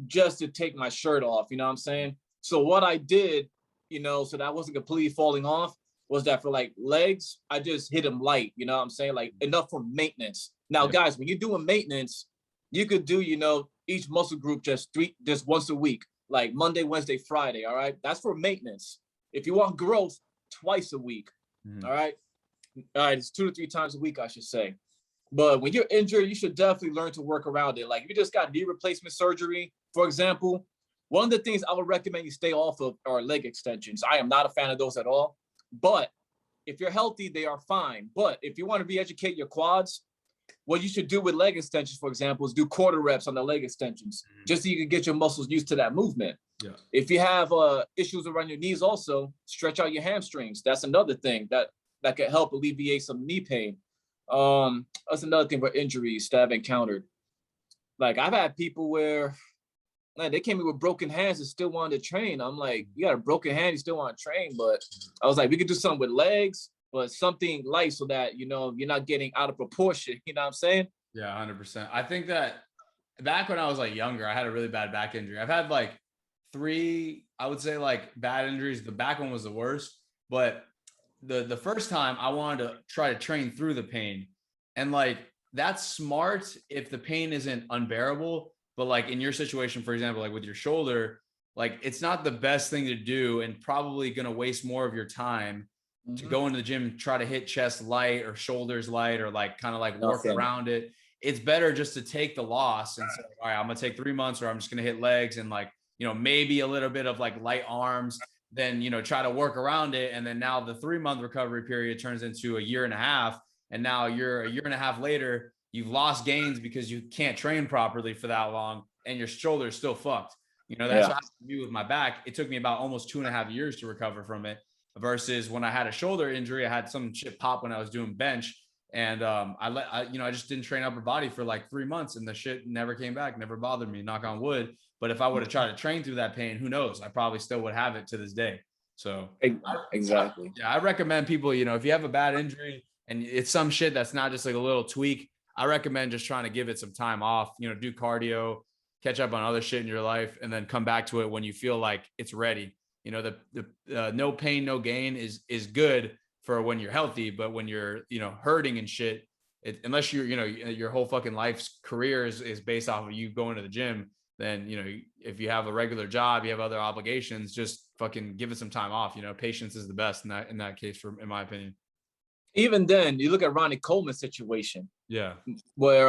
just to take my shirt off, you know what I'm saying? So what I did, so that I wasn't completely falling off, was that for like legs, I just hit them light, you know what I'm saying? Like enough for maintenance. Now, guys, when you're doing maintenance, you could do, each muscle group just once a week, like Monday, Wednesday, Friday, all right? That's for maintenance. If you want growth, twice a week, all right? All right, it's 2 to 3 times a week, I should say. But when you're injured, you should definitely learn to work around it. Like if you just got knee replacement surgery, for example, one of the things I would recommend you stay off of are leg extensions. I am not a fan of those at all. But if you're healthy, they are fine. But if you want to re-educate your quads, what you should do with leg extensions, for example, is do quarter reps on the leg extensions, just so you can get your muscles used to that movement. Yeah. If you have issues around your knees also, stretch out your hamstrings. That's another thing that could help alleviate some knee pain. That's another thing for injuries that I've encountered. Like I've had people where they came in with broken hands and still wanted to train. I'm like, you got a broken hand, you still want to train. But I was like, we could do something with legs, but something light so that, you're not getting out of proportion. You know what I'm saying? Yeah, 100%. I think that back when I was like younger, I had a really bad back injury. I've had like 3, I would say like bad injuries. The back one was the worst, but the first time I wanted to try to train through the pain, and like that's smart if the pain isn't unbearable. But like in your situation, for example, like with your shoulder, like it's not the best thing to do and probably going to waste more of your time to go into the gym, try to hit chest light or shoulders light or like kind of like work around it. It's better just to take the loss and say, all right, I'm going to take 3 months, or I'm just going to hit legs and like, you know, maybe a little bit of like light arms, then, you know, try to work around it. And then now the 3-month recovery period turns into a year and a half. And now you're a year and a half later, you've lost gains because you can't train properly for that long and your shoulder is still fucked. You know, that's what happened to me with my back. It took me about almost 2.5 years to recover from it, versus when I had a shoulder injury, I had some shit pop when I was doing bench. And I just didn't train upper body for like 3 months, and the shit never came back, never bothered me, knock on wood. But if I would have tried to train through that pain, who knows? I probably still would have it to this day. So exactly. I recommend people, you know, if you have a bad injury and it's some shit that's not just like a little tweak, I recommend just trying to give it some time off, you know, do cardio, catch up on other shit in your life, and then come back to it when you feel like it's ready. You know, the no pain, no gain is good for when you're healthy, but when you're, you know, hurting and shit, unless you're, you know, your whole fucking life's career is based off of you going to the gym, then, you know, if you have a regular job, you have other obligations, just fucking give it some time off. You know, patience is the best in that case, in my opinion. Even then, you look at Ronnie Coleman's situation. Yeah. Where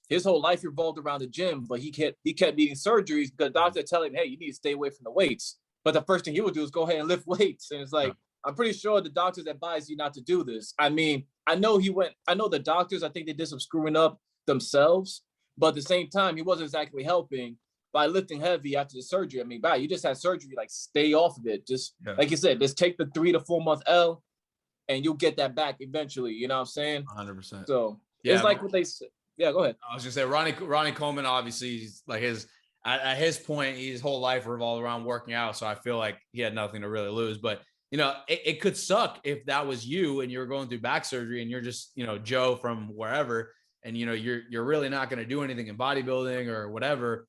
his whole life revolved around the gym, but he kept needing surgeries because doctors tell him, hey, you need to stay away from the weights. But the first thing he would do is go ahead and lift weights. And it's like, I'm pretty sure the doctors advise you not to do this. I mean, I know the doctors, I think they did some screwing up themselves, but at the same time, he wasn't exactly helping by lifting heavy after the surgery. I mean, you just had surgery, like stay off of it. Just like you said, just take the 3 to 4 month L and you'll get that back eventually. You know what I'm saying? 100%. So it's like what they said. Yeah, go ahead. I was just say Ronnie Coleman, obviously, he's like at his point, his whole life revolved around working out. So I feel like he had nothing to really lose. But, you know, it could suck if that was you and you're going through back surgery and you're just, you know, Joe from wherever, and, you know, you're really not going to do anything in bodybuilding or whatever.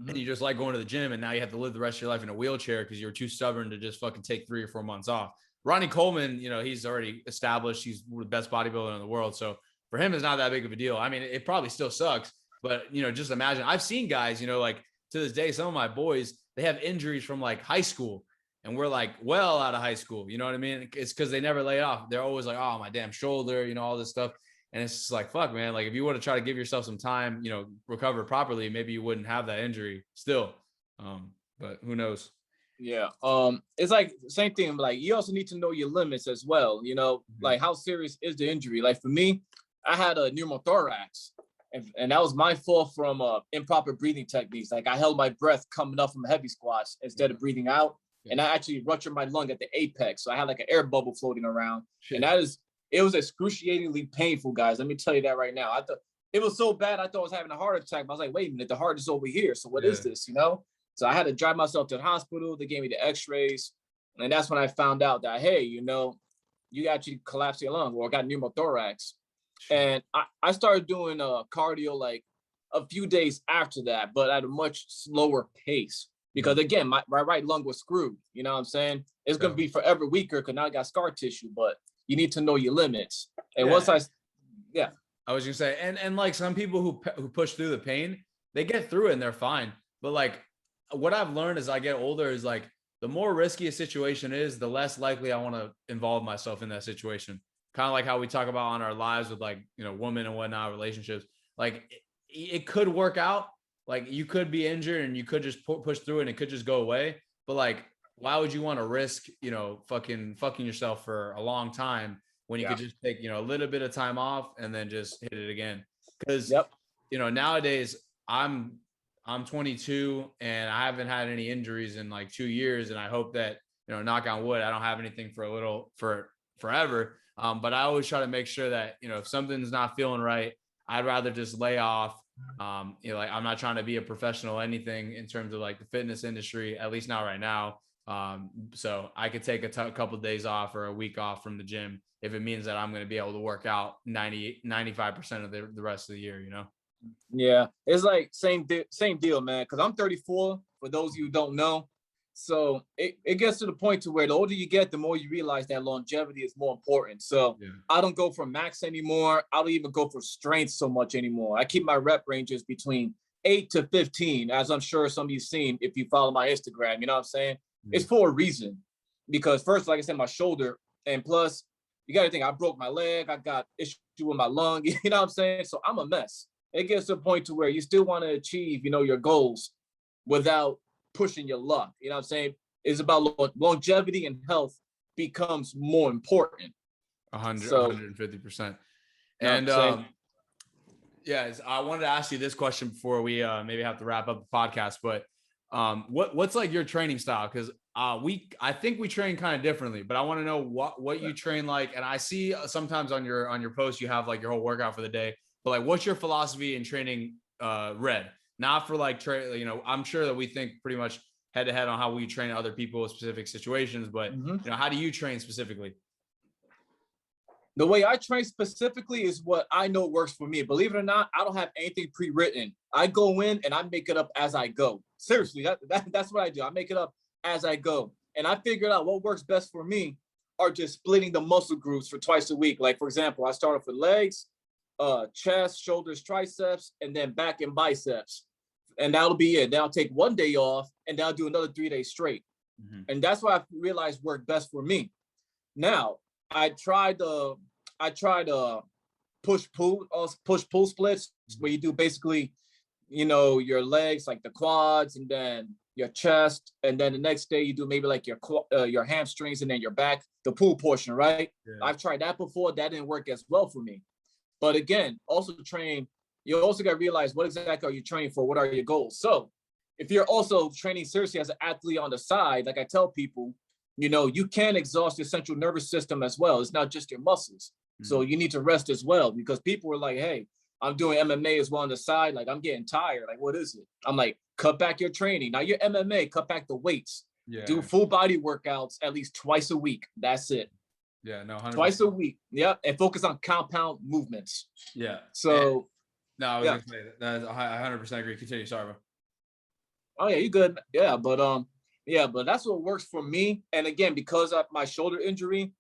And you just like going to the gym, and now you have to live the rest of your life in a wheelchair because you're too stubborn to just fucking take 3 or 4 months off. Ronnie Coleman, you know, he's already established. He's the best bodybuilder in the world. So for him, it's not that big of a deal. I mean, it probably still sucks, but, you know, just imagine. I've seen guys, you know, like to this day, some of my boys, they have injuries from like high school, and we're like well out of high school. You know what I mean? It's because they never lay off. They're always like, oh, my damn shoulder, you know, all this stuff. And it's just like, fuck, man. Like if you would have tried to give yourself some time, you know, recover properly, maybe you wouldn't have that injury still. But who knows? Yeah. It's like the same thing. Like you also need to know your limits as well. You know, like how serious is the injury? Like for me, I had a pneumothorax, and that was my fault from improper breathing techniques. Like I held my breath coming up from heavy squats instead of breathing out, and I actually ruptured my lung at the apex. So I had like an air bubble floating around, and it was excruciatingly painful, guys. Let me tell you that right now. I thought it was so bad. I thought I was having a heart attack. But I was like, wait a minute, the heart is over here. So what is this? You know? So I had to drive myself to the hospital. They gave me the x-rays. And that's when I found out that, hey, you know, you actually collapsed your lung or got pneumothorax. And I started doing cardio like a few days after that, but at a much slower pace. Because again, my right lung was screwed. You know what I'm saying? It's going to be forever weaker because now I got scar tissue, but you need to know your limits. And once I was gonna say, and like some people who push through the pain, they get through it and they're fine. But like what I've learned as I get older is like the more risky a situation is, the less likely I want to involve myself in that situation. Kind of like how we talk about on our lives with like, you know, women and whatnot, relationships. Like it could work out. Like you could be injured and you could just push through it and it could just go away. But like, why would you want to risk, you know, fucking yourself for a long time when you could just take, you know, a little bit of time off and then just hit it again? Because, you know, nowadays I'm 22 and I haven't had any injuries in like 2 years. And I hope that, you know, knock on wood, I don't have anything for forever. But I always try to make sure that, you know, if something's not feeling right, I'd rather just lay off. You know, like I'm not trying to be a professional, anything in terms of like the fitness industry, at least not right now. So I could take a couple of days off or a week off from the gym if it means that I'm going to be able to work out 95% of the rest of the year, you know? Yeah, it's like same deal, man. Because I'm 34, for those of you who don't know. So it gets to the point to where the older you get, the more you realize that longevity is more important. So I don't go for max anymore. I don't even go for strength so much anymore. I keep my rep ranges between 8 to 15, as I'm sure some of you've seen if you follow my Instagram, you know what I'm saying? It's for a reason. Because first, like I said, my shoulder, and plus, you got to think, I broke my leg, I got issue with my lung, you know what I'm saying? So I'm a mess. It gets to a point to where you still want to achieve, your goals without pushing your luck. You know what I'm saying? It's about longevity, and health becomes more important. 150%. And yes, I wanted to ask you this question before we maybe have to wrap up the podcast. But what's like your training style? Because I think we train kind of differently, but I want to know what you train like. And I see sometimes on your post you have like your whole workout for the day. But like, what's your philosophy in training Red? Not for like I'm sure that we think pretty much head to head on how we train other people in specific situations. But how do you train specifically? The way I train specifically is what I know works for me. Believe it or not, I don't have anything pre-written. I go in and I make it up as I go. Seriously, that's what I do. I make it up as I go. And I figured out what works best for me are just splitting the muscle groups for twice a week. Like, for example, I start off with legs, chest, shoulders, triceps, and then back and biceps. And that'll be it. Then I'll take one day off and then I'll do another 3 days straight. And that's what I realized worked best for me. Now, I tried push-pull splits, where you do basically, your legs, like the quads, and then your chest, and then the next day you do maybe like your hamstrings, and then your back, the pull portion, right? Yeah. I've tried that before. That didn't work as well for me. But again, you also got to realize what exactly are you training for? What are your goals? So if you're also training seriously as an athlete on the side, like I tell people, you can exhaust your central nervous system as well. It's not just your muscles. So you need to rest as well, because people were like, hey, I'm doing MMA as well on the side. Like, I'm getting tired. Like, what is it? I'm like, cut back your training. Now your MMA, cut back the weights. Yeah. Do full body workouts at least twice a week. That's it. Yeah, no, 100%. Twice a week. Yeah. And focus on compound movements. Yeah. So. No, I was going to say that. I 100% agree. Continue. Sorry, bro. Oh yeah, you good. Yeah. But that's what works for me. And again, because of my shoulder injury,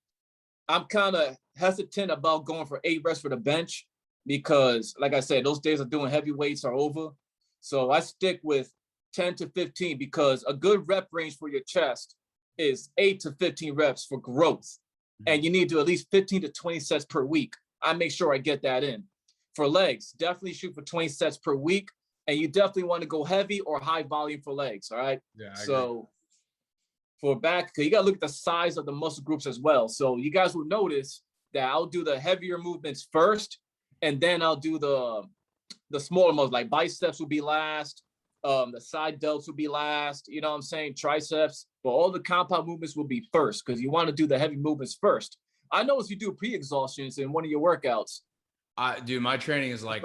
I'm kind of hesitant about going for 8 reps for the bench, because like I said, those days of doing heavy weights are over. So I stick with 10 to 15, because a good rep range for your chest is 8 to 15 reps for growth. And you need to at least 15 to 20 sets per week. I make sure I get that in. For legs, definitely shoot for 20 sets per week. And you definitely want to go heavy or high volume for legs. All right. Yeah. So for back, you got to look at the size of the muscle groups as well. So you guys will notice that I'll do the heavier movements first, and then I'll do the smaller muscles, like biceps will be last, the side delts will be last, you know what I'm saying, triceps, but all the compound movements will be first, because you want to do the heavy movements first. I know if you do pre-exhaustions in one of your workouts. Dude, my training is like,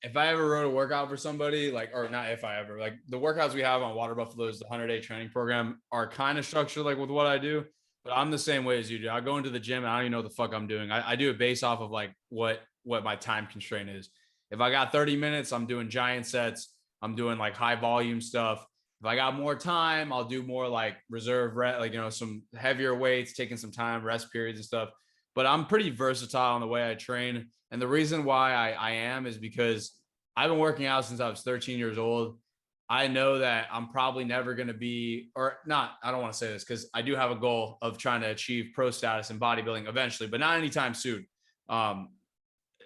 if I ever wrote a workout for somebody, like, or not if I ever, like the workouts we have on Water Buffalo's, the 100-day training program, are kind of structured like with what I do, but I'm the same way as you do. I go into the gym and I don't even know what the fuck I'm doing. I do it based off of like what my time constraint is. If I got 30 minutes, I'm doing giant sets. I'm doing like high volume stuff. If I got more time, I'll do more like reserve like, some heavier weights, taking some time, rest periods and stuff. But I'm pretty versatile in the way I train. And the reason why I am is because I've been working out since I was 13 years old. I know that I'm probably never going to be, or not, I don't want to say this because I do have a goal of trying to achieve pro status in bodybuilding eventually, but not anytime soon.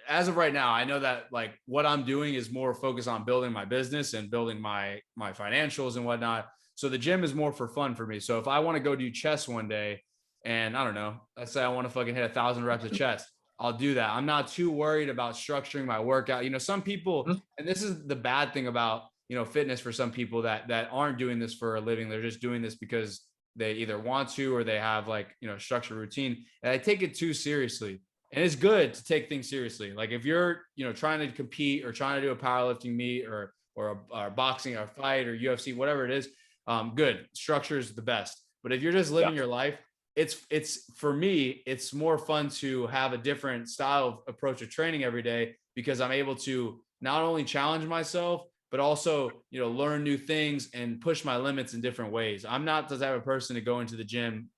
As of right now, I know that like what I'm doing is more focused on building my business and building my financials and whatnot. So the gym is more for fun for me. So if I want to go do chest one day and I don't know, let's say I want to fucking hit 1,000 reps of chest, I'll do that. I'm not too worried about structuring my workout. Some people, and this is the bad thing about, fitness for some people that aren't doing this for a living. They're just doing this because they either want to, or they have like, structured routine, and I take it too seriously. And it's good to take things seriously. Like if you're, trying to compete or trying to do a powerlifting meet or a boxing or fight or UFC, whatever it is, good. Structure is the best. But if you're just living your life, it's for me, it's more fun to have a different style of approach of training every day, because I'm able to not only challenge myself, but also, learn new things and push my limits in different ways. I'm not the type of person to go into the gym,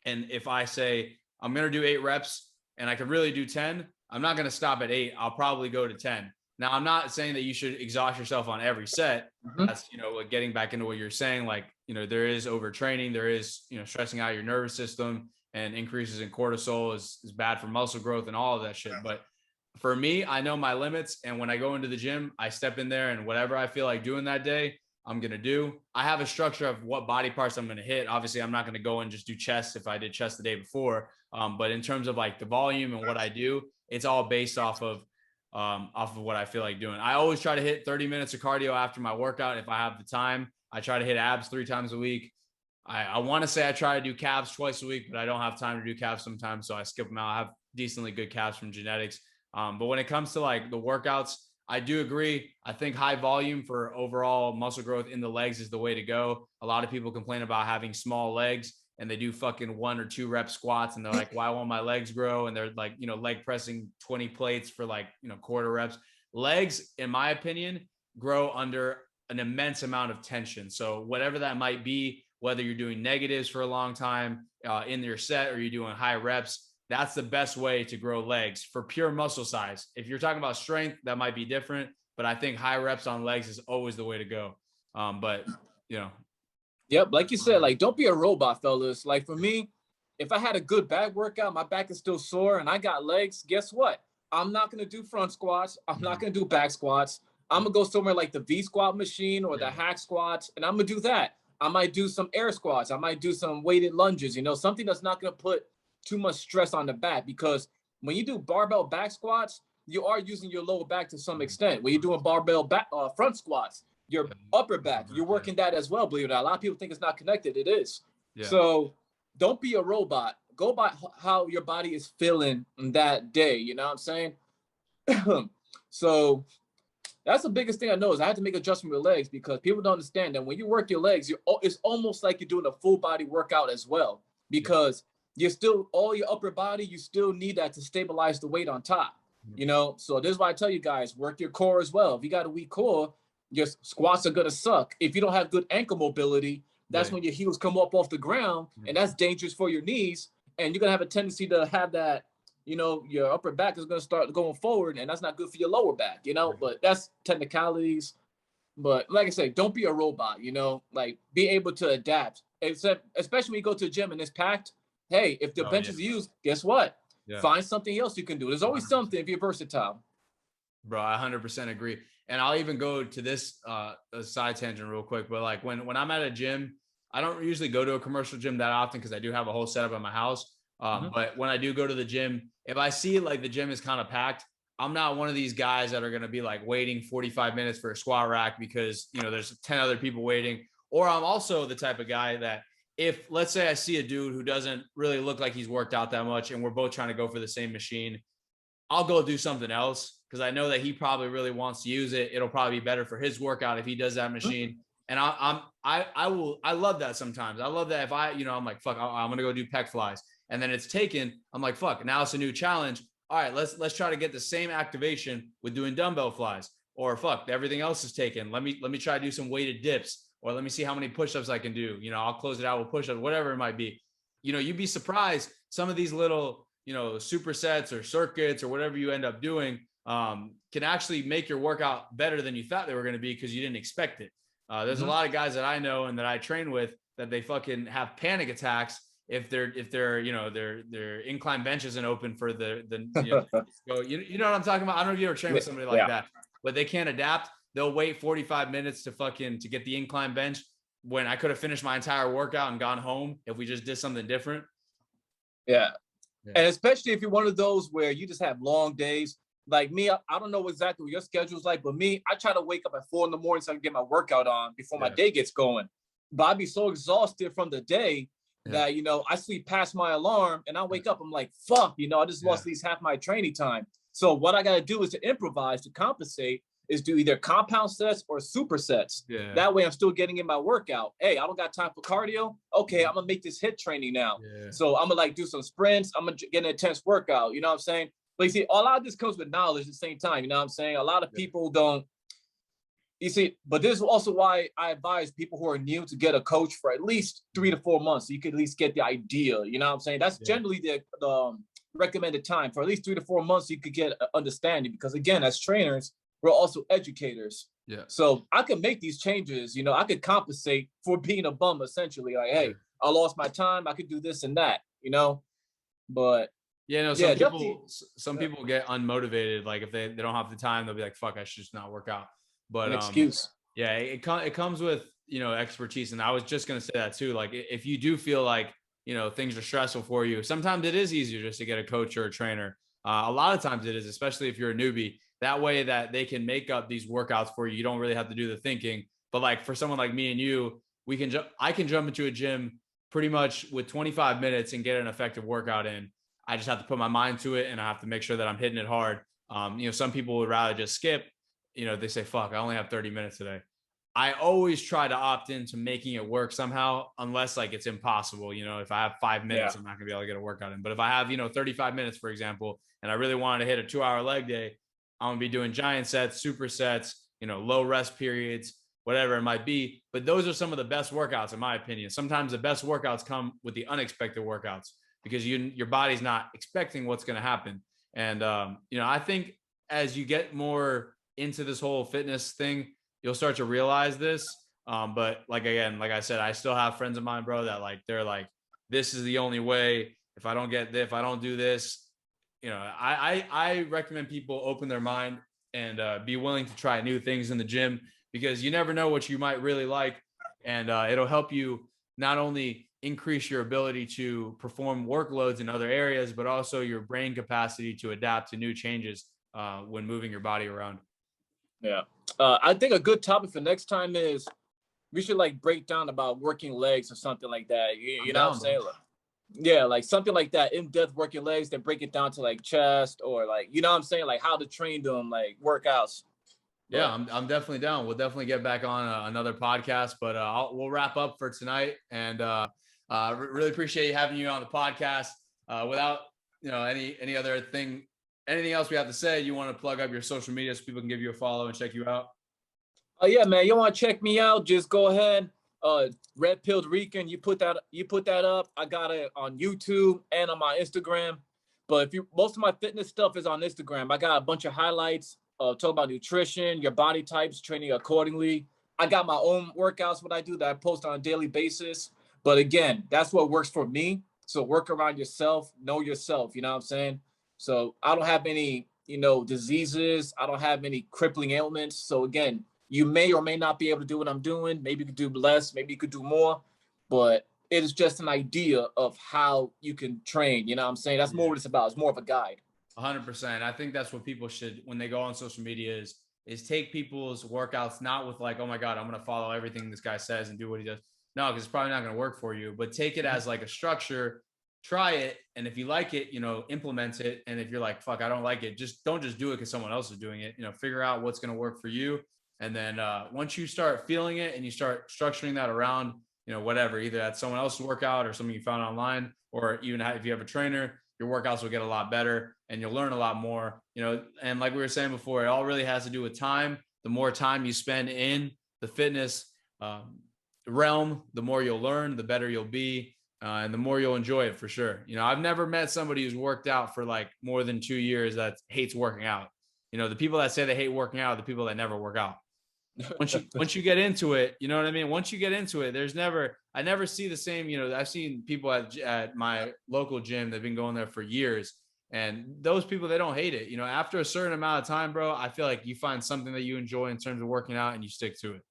and if I say I'm going to do 8 reps and I can really do 10, I'm not going to stop at 8. I'll probably go to 10. Now, I'm not saying that you should exhaust yourself on every set. Mhm. That's, like getting back into what you're saying, like, there is overtraining, there is, stressing out your nervous system, and increases in cortisol is bad for muscle growth and all of that shit. But for me, I know my limits. And when I go into the gym, I step in there and whatever I feel like doing that day, I'm going to do. I have a structure of what body parts I'm going to hit. Obviously, I'm not going to go and just do chest if I did chest the day before. But in terms of like the volume and what I do, it's all based off of what I feel like doing. I always try to hit 30 minutes of cardio after my workout. If I have the time, I try to hit abs 3 times a week. I want to say I try to do calves twice a week, but I don't have time to do calves sometimes. So I skip them out. I have decently good calves from genetics. But when it comes to like the workouts, I do agree. I think high volume for overall muscle growth in the legs is the way to go. A lot of people complain about having small legs and they do fucking 1 or 2 rep squats and they're like, why won't my legs grow? And they're like, leg pressing 20 plates for like, quarter reps. Legs, in my opinion, grow under an immense amount of tension. So whatever that might be, whether you're doing negatives for a long time in your set or you're doing high reps, that's the best way to grow legs for pure muscle size. If you're talking about strength, that might be different, but I think high reps on legs is always the way to go. Yep, like you said, like don't be a robot, fellas. Like for me, if I had a good back workout, my back is still sore and I got legs, guess what? I'm not going to do front squats. I'm not going to do back squats. I'm going to go somewhere like the V squat machine or the hack squats, and I'm going to do that. I might do some air squats. I might do some weighted lunges, something that's not going to put too much stress on the back, because when you do barbell back squats, you are using your lower back to some extent. When you're doing barbell back front squats, your upper back, you're working that as well, believe it or not. A lot of people think it's not connected. It is. Yeah. So don't be a robot. Go by how your body is feeling that day. You know what I'm saying? So that's the biggest thing I know is I had to make adjustment with legs, because people don't understand that when you work your legs, it's almost like you're doing a full body workout as well, because you're still all your upper body, you still need that to stabilize the weight on top, So this is why I tell you guys, work your core as well. If you got a weak core, your squats are gonna suck. If you don't have good ankle mobility, that's when your heels come up off the ground, and that's dangerous for your knees. And you're gonna have a tendency to have that, your upper back is gonna start going forward, and that's not good for your lower back, But that's technicalities. But like I said, don't be a robot, like be able to adapt. Especially when you go to a gym and it's packed. Hey, if the bench is used, guess what? Yeah. Find something else you can do. There's always 100%. Something if you're versatile. Bro, I 100% agree. And I'll even go to this side tangent real quick. But like when I'm at a gym, I don't usually go to a commercial gym that often because I do have a whole setup at my house. But when I do go to the gym, if I see like the gym is kind of packed, I'm not one of these guys that are going to be like waiting 45 minutes for a squat rack because, there's 10 other people waiting. Or I'm also the type of guy that if, let's say I see a dude who doesn't really look like he's worked out that much and we're both trying to go for the same machine, I'll go do something else because I know that he probably really wants to use it. It'll probably be better for his workout if he does that machine. And I love that sometimes. I love that if I'm like, fuck, I'm going to go do pec flies. And then it's taken. I'm like, fuck, now it's a new challenge. All right, let's try to get the same activation with doing dumbbell flies. Or fuck, everything else is taken. Let me try to do some weighted dips, or let me see how many push-ups I can do. I'll close it out with push-ups, whatever it might be. You'd be surprised some of these little, supersets or circuits or whatever you end up doing can actually make your workout better than you thought they were going to be because you didn't expect it. There's a lot of guys that I know and that I train with that they fucking have panic attacks if their incline bench isn't open for the you know what I'm talking about? I don't know if you ever train with somebody like that, but they can't adapt. They'll wait 45 minutes to get the incline bench when I could have finished my entire workout and gone home if we just did something different. Yeah. And especially if you're one of those where you just have long days. Like me, I don't know exactly what your schedule's like, but me, I try to wake up at 4 a.m. so I can get my workout on before my day gets going. But I'd be so exhausted from the day that, I sleep past my alarm and I wake up, I'm like, fuck, I just lost at least half my training time. So what I got to do is to improvise, to compensate, is do either compound sets or supersets. Yeah. That way I'm still getting in my workout. Hey, I don't got time for cardio. Okay, I'm going to make this HIIT training now. Yeah. So I'm going to do some sprints. I'm going to get an intense workout. You know what I'm saying? But you see, a lot of this comes with knowledge at the same time. You know what I'm saying? A lot of people don't. You see, but this is also why I advise people who are new to get a coach for at least 3 to 4 months. So you can at least get the idea. You know what I'm saying? That's generally the recommended time. For at least 3 to 4 months, you could get understanding. Because again, as trainers, we're also educators. Yeah. So I could make these changes, you know, I could compensate for being a bum essentially. Like, hey, I lost my time, I could do this and that, you know. But yeah, no, yeah, some people get unmotivated. Like if they don't have the time, they'll be like, fuck, I should just not work out. But an excuse. yeah, it comes with, you know, expertise. And I was just gonna say that too. Like if you do feel like, you know, things are stressful for you, sometimes it is easier just to get a coach or a trainer. A lot of times it is, especially if you're a newbie. That way that they can make up these workouts for you. You don't really have to do the thinking. But like for someone like me and you, I can jump into a gym pretty much with 25 minutes and get an effective workout in. I just have to put my mind to it, and I have to make sure that I'm hitting it hard. You know, some people would rather just skip. You know, they say, fuck, I only have 30 minutes today. I always try to opt into making it work somehow, unless like it's impossible. You know, if I have 5 minutes, I'm not gonna be able to get a workout in. But if I have, you know, 35 minutes, for example, and I really wanted to hit a 2-hour leg day, I'm gonna be doing giant sets, supersets, you know, low rest periods, whatever it might be. But those are some of the best workouts, in my opinion. Sometimes the best workouts come with the unexpected workouts, because your body's not expecting what's going to happen. And, you know, I think as you get more into this whole fitness thing, you'll start to realize this. But like, again, like I said, I still have friends of mine, bro, that like, they're like, this is the only way. If I don't do this, you know, I recommend people open their mind and be willing to try new things in the gym, because you never know what you might really like. And it'll help you not only increase your ability to perform workloads in other areas, but also your brain capacity to adapt to new changes when moving your body around. Yeah. I think a good topic for next time is we should like break down about working legs or something like that. You know what I'm saying? Like, yeah, like something like that, in-depth working legs, then break it down to like chest, or like, you know what I'm saying? Like how to train them, like workouts. Yeah, I'm definitely down. We'll definitely get back on another podcast, but we'll wrap up for tonight. And really appreciate having you on the podcast. Without, you know, any other thing, anything else we have to say, you want to plug up your social media so people can give you a follow and check you out? Oh yeah, man. You want to check me out? Just go ahead. RedPillRican. You put that up. I got it on YouTube and on my Instagram. But most of my fitness stuff is on Instagram. I got a bunch of highlights. Talk about nutrition, your body types, training accordingly. I got my own workouts, what I do, that I post on a daily basis. But again, that's what works for me. So work around yourself, know yourself, you know what I'm saying? So I don't have any, you know, diseases. I don't have any crippling ailments. So again, you may or may not be able to do what I'm doing. Maybe you could do less, maybe you could do more. But it is just an idea of how you can train, you know what I'm saying? That's more what it's about. It's more of a guide. 100%. I think that's what people should, when they go on social media, is take people's workouts, not with like, oh my God, I'm going to follow everything this guy says and do what he does. No, because it's probably not going to work for you, but take it as like a structure, try it. And if you like it, you know, implement it. And if you're like, fuck, I don't like it, don't just do it because someone else is doing it, you know, figure out what's going to work for you. And then once you start feeling it and you start structuring that around, you know, whatever, either that's someone else's workout or something you found online, or even if you have a trainer, your workouts will get a lot better and you'll learn a lot more, you know. And like we were saying before, it all really has to do with time. The more time you spend in the fitness realm, the more you'll learn, the better you'll be, and the more you'll enjoy it for sure. You know, I've never met somebody who's worked out for like more than 2 years that hates working out. You know, the people that say they hate working out are the people that never work out. Once you get into it, you know what I mean? Once you get into it, I never see the same, you know, I've seen people at my local gym, they've been going there for years, and those people, they don't hate it. You know, after a certain amount of time, bro, I feel like you find something that you enjoy in terms of working out and you stick to it.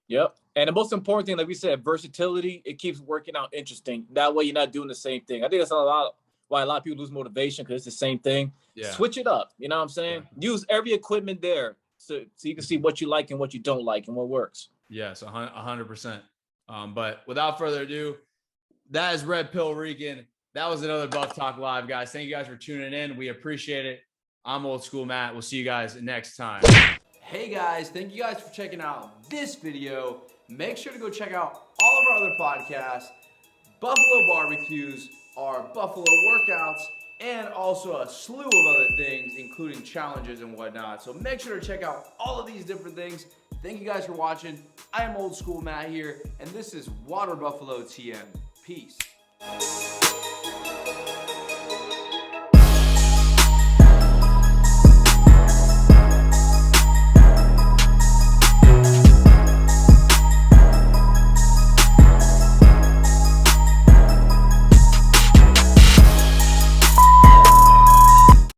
Yep. And the most important thing, like we said, versatility, it keeps working out interesting. That way you're not doing the same thing. I think that's why a lot of people lose motivation, because it's the same thing. Yeah. Switch it up. You know what I'm saying? Yeah. Use every equipment there. So you can see what you like and what you don't like and what works. Yes, 100%. But without further ado, that is RedPillRican. That was another Buff Talk Live, guys. Thank you guys for tuning in. We appreciate it. I'm Old School Matt. We'll see you guys next time. Hey guys, thank you guys for checking out this video. Make sure to go check out all of our other podcasts, Buffalo Barbecues, our Buffalo Workouts, and also a slew of other things, including challenges and whatnot. So make sure to check out all of these different things. Thank you guys for watching. I am Old School Matt here, and this is Water Buffalo TM. Peace.